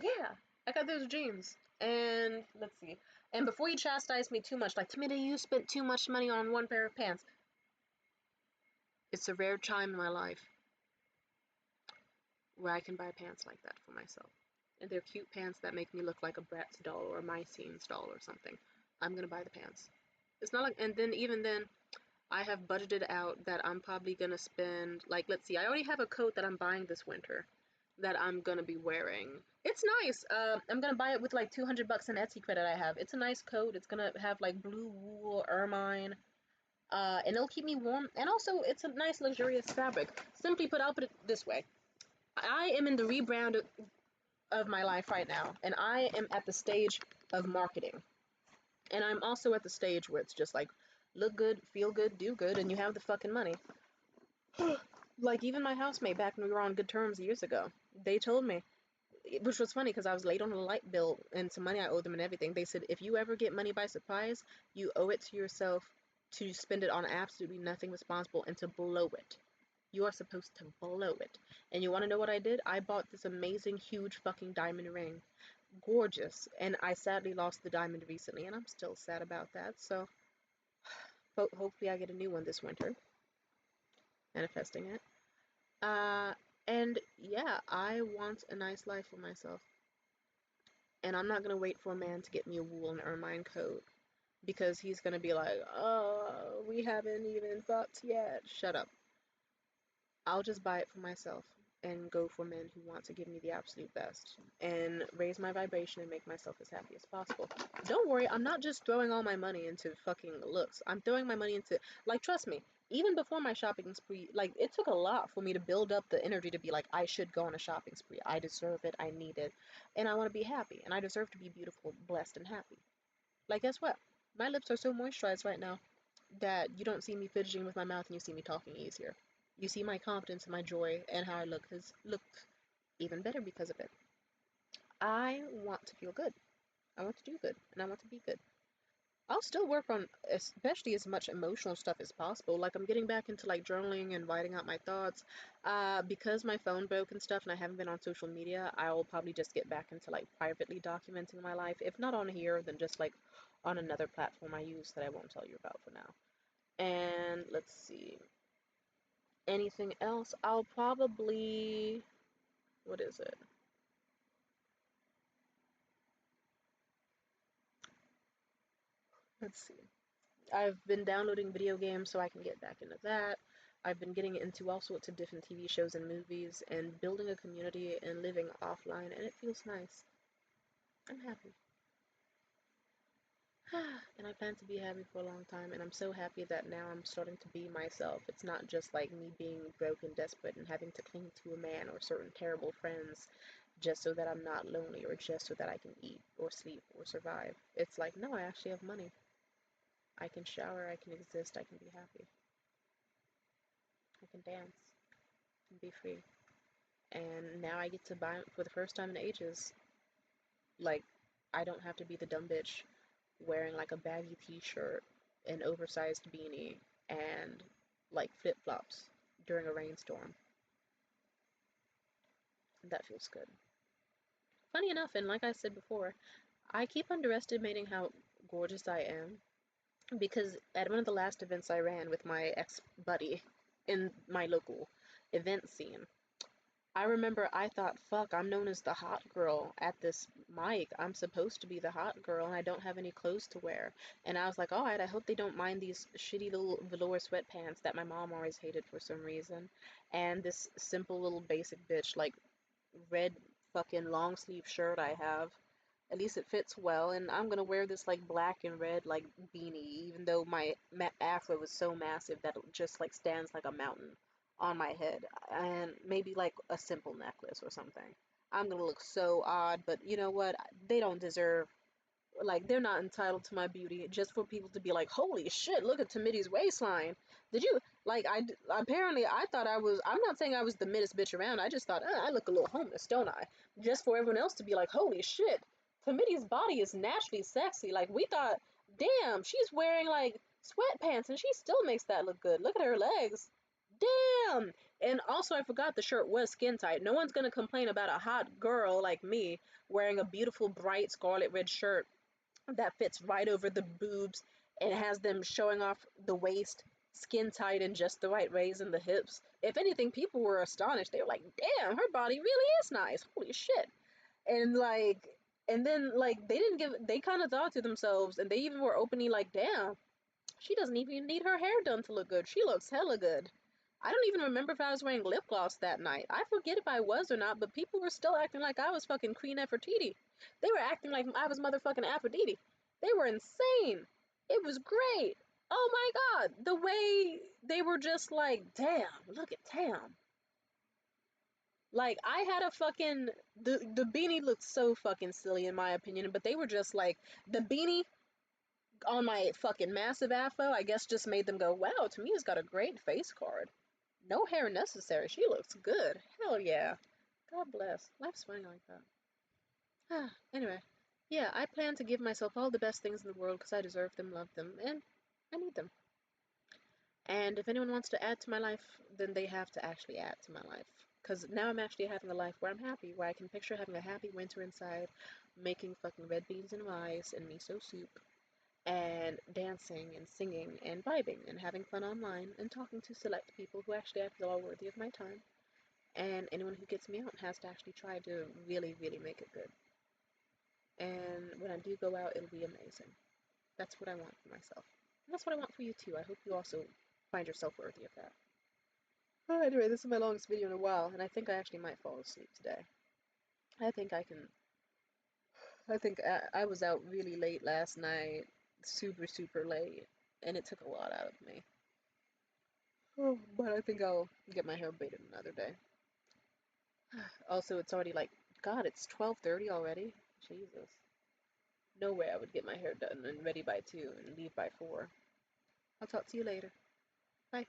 yeah, I got those jeans. And let's see. And before you chastise me too much, like, Tamina, you spent too much money on one pair of pants. It's a rare time in my life where I can buy pants like that for myself. And they're cute pants that make me look like a Bratz doll or a Mycene's doll or something. I'm gonna buy the pants. It's not like, and then even then, I have budgeted out that I'm probably gonna spend, like, let's see, I already have a coat that I'm buying this winter that I'm gonna be wearing. It's nice. I'm gonna buy it with like $200 in Etsy credit I have. It's a nice coat. It's gonna have like blue wool, ermine. And it'll keep me warm. And also, it's a nice, luxurious fabric. Simply put, I'll put it this way: I am in the rebrand of my life right now, and I am at the stage of marketing. And I'm also at the stage where it's just like, look good, feel good, do good, and you have the fucking money. Like, even my housemate, back when we were on good terms years ago, they told me, which was funny because I was late on a light bill and some money I owed them and everything. They said, if you ever get money by surprise, you owe it to yourself to spend it on absolutely nothing responsible and to blow it. You are supposed to blow it. And you want to know what I did? I bought this amazing, huge fucking diamond ring. Gorgeous. And I sadly lost the diamond recently, and I'm still sad about that. So hopefully I get a new one this winter. Manifesting it. Uh, and yeah, I want a nice life for myself. And I'm not gonna wait for a man to get me a wool and ermine coat because he's gonna be like, oh, we haven't even fucked yet. Shut up. I'll just buy it for myself and go for men who want to give me the absolute best and raise my vibration and make myself as happy as possible. Don't worry, I'm not just throwing all my money into fucking looks. I'm throwing my money into, like, trust me, even before my shopping spree, like, it took a lot for me to build up the energy to be like, I should go on a shopping spree. I deserve it. I need it. And I want to be happy. And I deserve to be beautiful, blessed, and happy. Like, guess what? My lips are so moisturized right now that you don't see me fidgeting with my mouth and you see me talking easier. You see my confidence and my joy and how I look has looked even better because of it. I want to feel good. I want to do good and I want to be good. I'll still work on especially as much emotional stuff as possible. Like I'm getting back into like journaling and writing out my thoughts. Because my phone broke and stuff and I haven't been on social media, I'll probably just get back into like privately documenting my life. If not on here, then just like on another platform I use that I won't tell you about for now. And let's see. Anything else? I'll probably, what is it? Let's see. I've been downloading video games so I can get back into that. I've been getting into all sorts of different TV shows and movies and building a community and living offline, and it feels nice. I'm happy. And I plan to be happy for a long time, and I'm so happy that now I'm starting to be myself. It's not just like me being broke and desperate and having to cling to a man or certain terrible friends just so that I'm not lonely or just so that I can eat or sleep or survive. It's like, no, I actually have money. I can shower, I can exist, I can be happy, I can dance, and be free. And now I get to buy, for the first time in ages, like, I don't have to be the dumb bitch wearing like a baggy t-shirt, an oversized beanie, and like flip-flops during a rainstorm. That feels good. Funny enough, and like I said before, I keep underestimating how gorgeous I am because at one of the last events I ran with my ex-buddy in my local event scene, I remember I thought, fuck, I'm known as the hot girl at this mic. I'm supposed to be the hot girl and I don't have any clothes to wear. And I was like, alright, I hope they don't mind these shitty little velour sweatpants that my mom always hated for some reason. And this simple little basic bitch, like, red fucking long sleeve shirt I have. At least it fits well, and I'm gonna wear this like black and red like beanie, even though my afro is so massive that it just like stands like a mountain on my head, and maybe like a simple necklace or something. I'm gonna look so odd, but you know what? They don't deserve, like, they're not entitled to my beauty just for people to be like, holy shit, look at Tamidi's waistline. Did you, like, apparently I thought I was, I'm not saying I was the middest bitch around, I just thought, I look a little homeless, don't I? Just for everyone else to be like, holy shit, Tamidi's body is naturally sexy. Like, we thought, damn, she's wearing like sweatpants and she still makes that look good. Look at her legs. Damn. And also, I forgot the shirt was skin tight. No one's gonna complain about a hot girl like me wearing a beautiful bright scarlet red shirt that fits right over the boobs and has them showing off the waist, skin tight and just the right raise in the hips. If anything, people were astonished. They were like, damn, her body really is nice. Holy shit. And like, and then like they didn't give, they kind of thought to themselves, and they even were openly like, damn, she doesn't even need her hair done to look good. She looks hella good. I don't even remember if I was wearing lip gloss that night. I forget if I was or not, but people were still acting like I was fucking Queen Nefertiti. They were acting like I was motherfucking Aphrodite. They were insane. It was great. Oh my god, the way they were just like, damn, look at Tam. Like I had a fucking the beanie looked so fucking silly in my opinion, but they were just like the beanie on my fucking massive afro, I guess just made them go, wow, Tamia's got a great face card. No hair necessary. She looks good. Hell yeah. God bless. Life's funny like that. Anyway, yeah, I plan to give myself all the best things in the world because I deserve them, love them, and I need them. And if anyone wants to add to my life, then they have to actually add to my life. Because now I'm actually having a life where I'm happy, where I can picture having a happy winter inside, making fucking red beans and rice and miso soup, and dancing and singing and vibing and having fun online and talking to select people who actually I feel are worthy of my time. And anyone who gets me out has to actually try to really, really make it good. And when I do go out, it'll be amazing. That's what I want for myself. And that's what I want for you too. I hope you also find yourself worthy of that. Anyway, this is my longest video in a while, and I think I actually might fall asleep today. I think I can. I think I was out really late last night, super, super late, and it took a lot out of me. Oh, but I think I'll get my hair braided another day. Also, it's already like, God, it's 12:30 already? Jesus. No way I would get my hair done and ready by 2 and leave by 4. I'll talk to you later. Bye.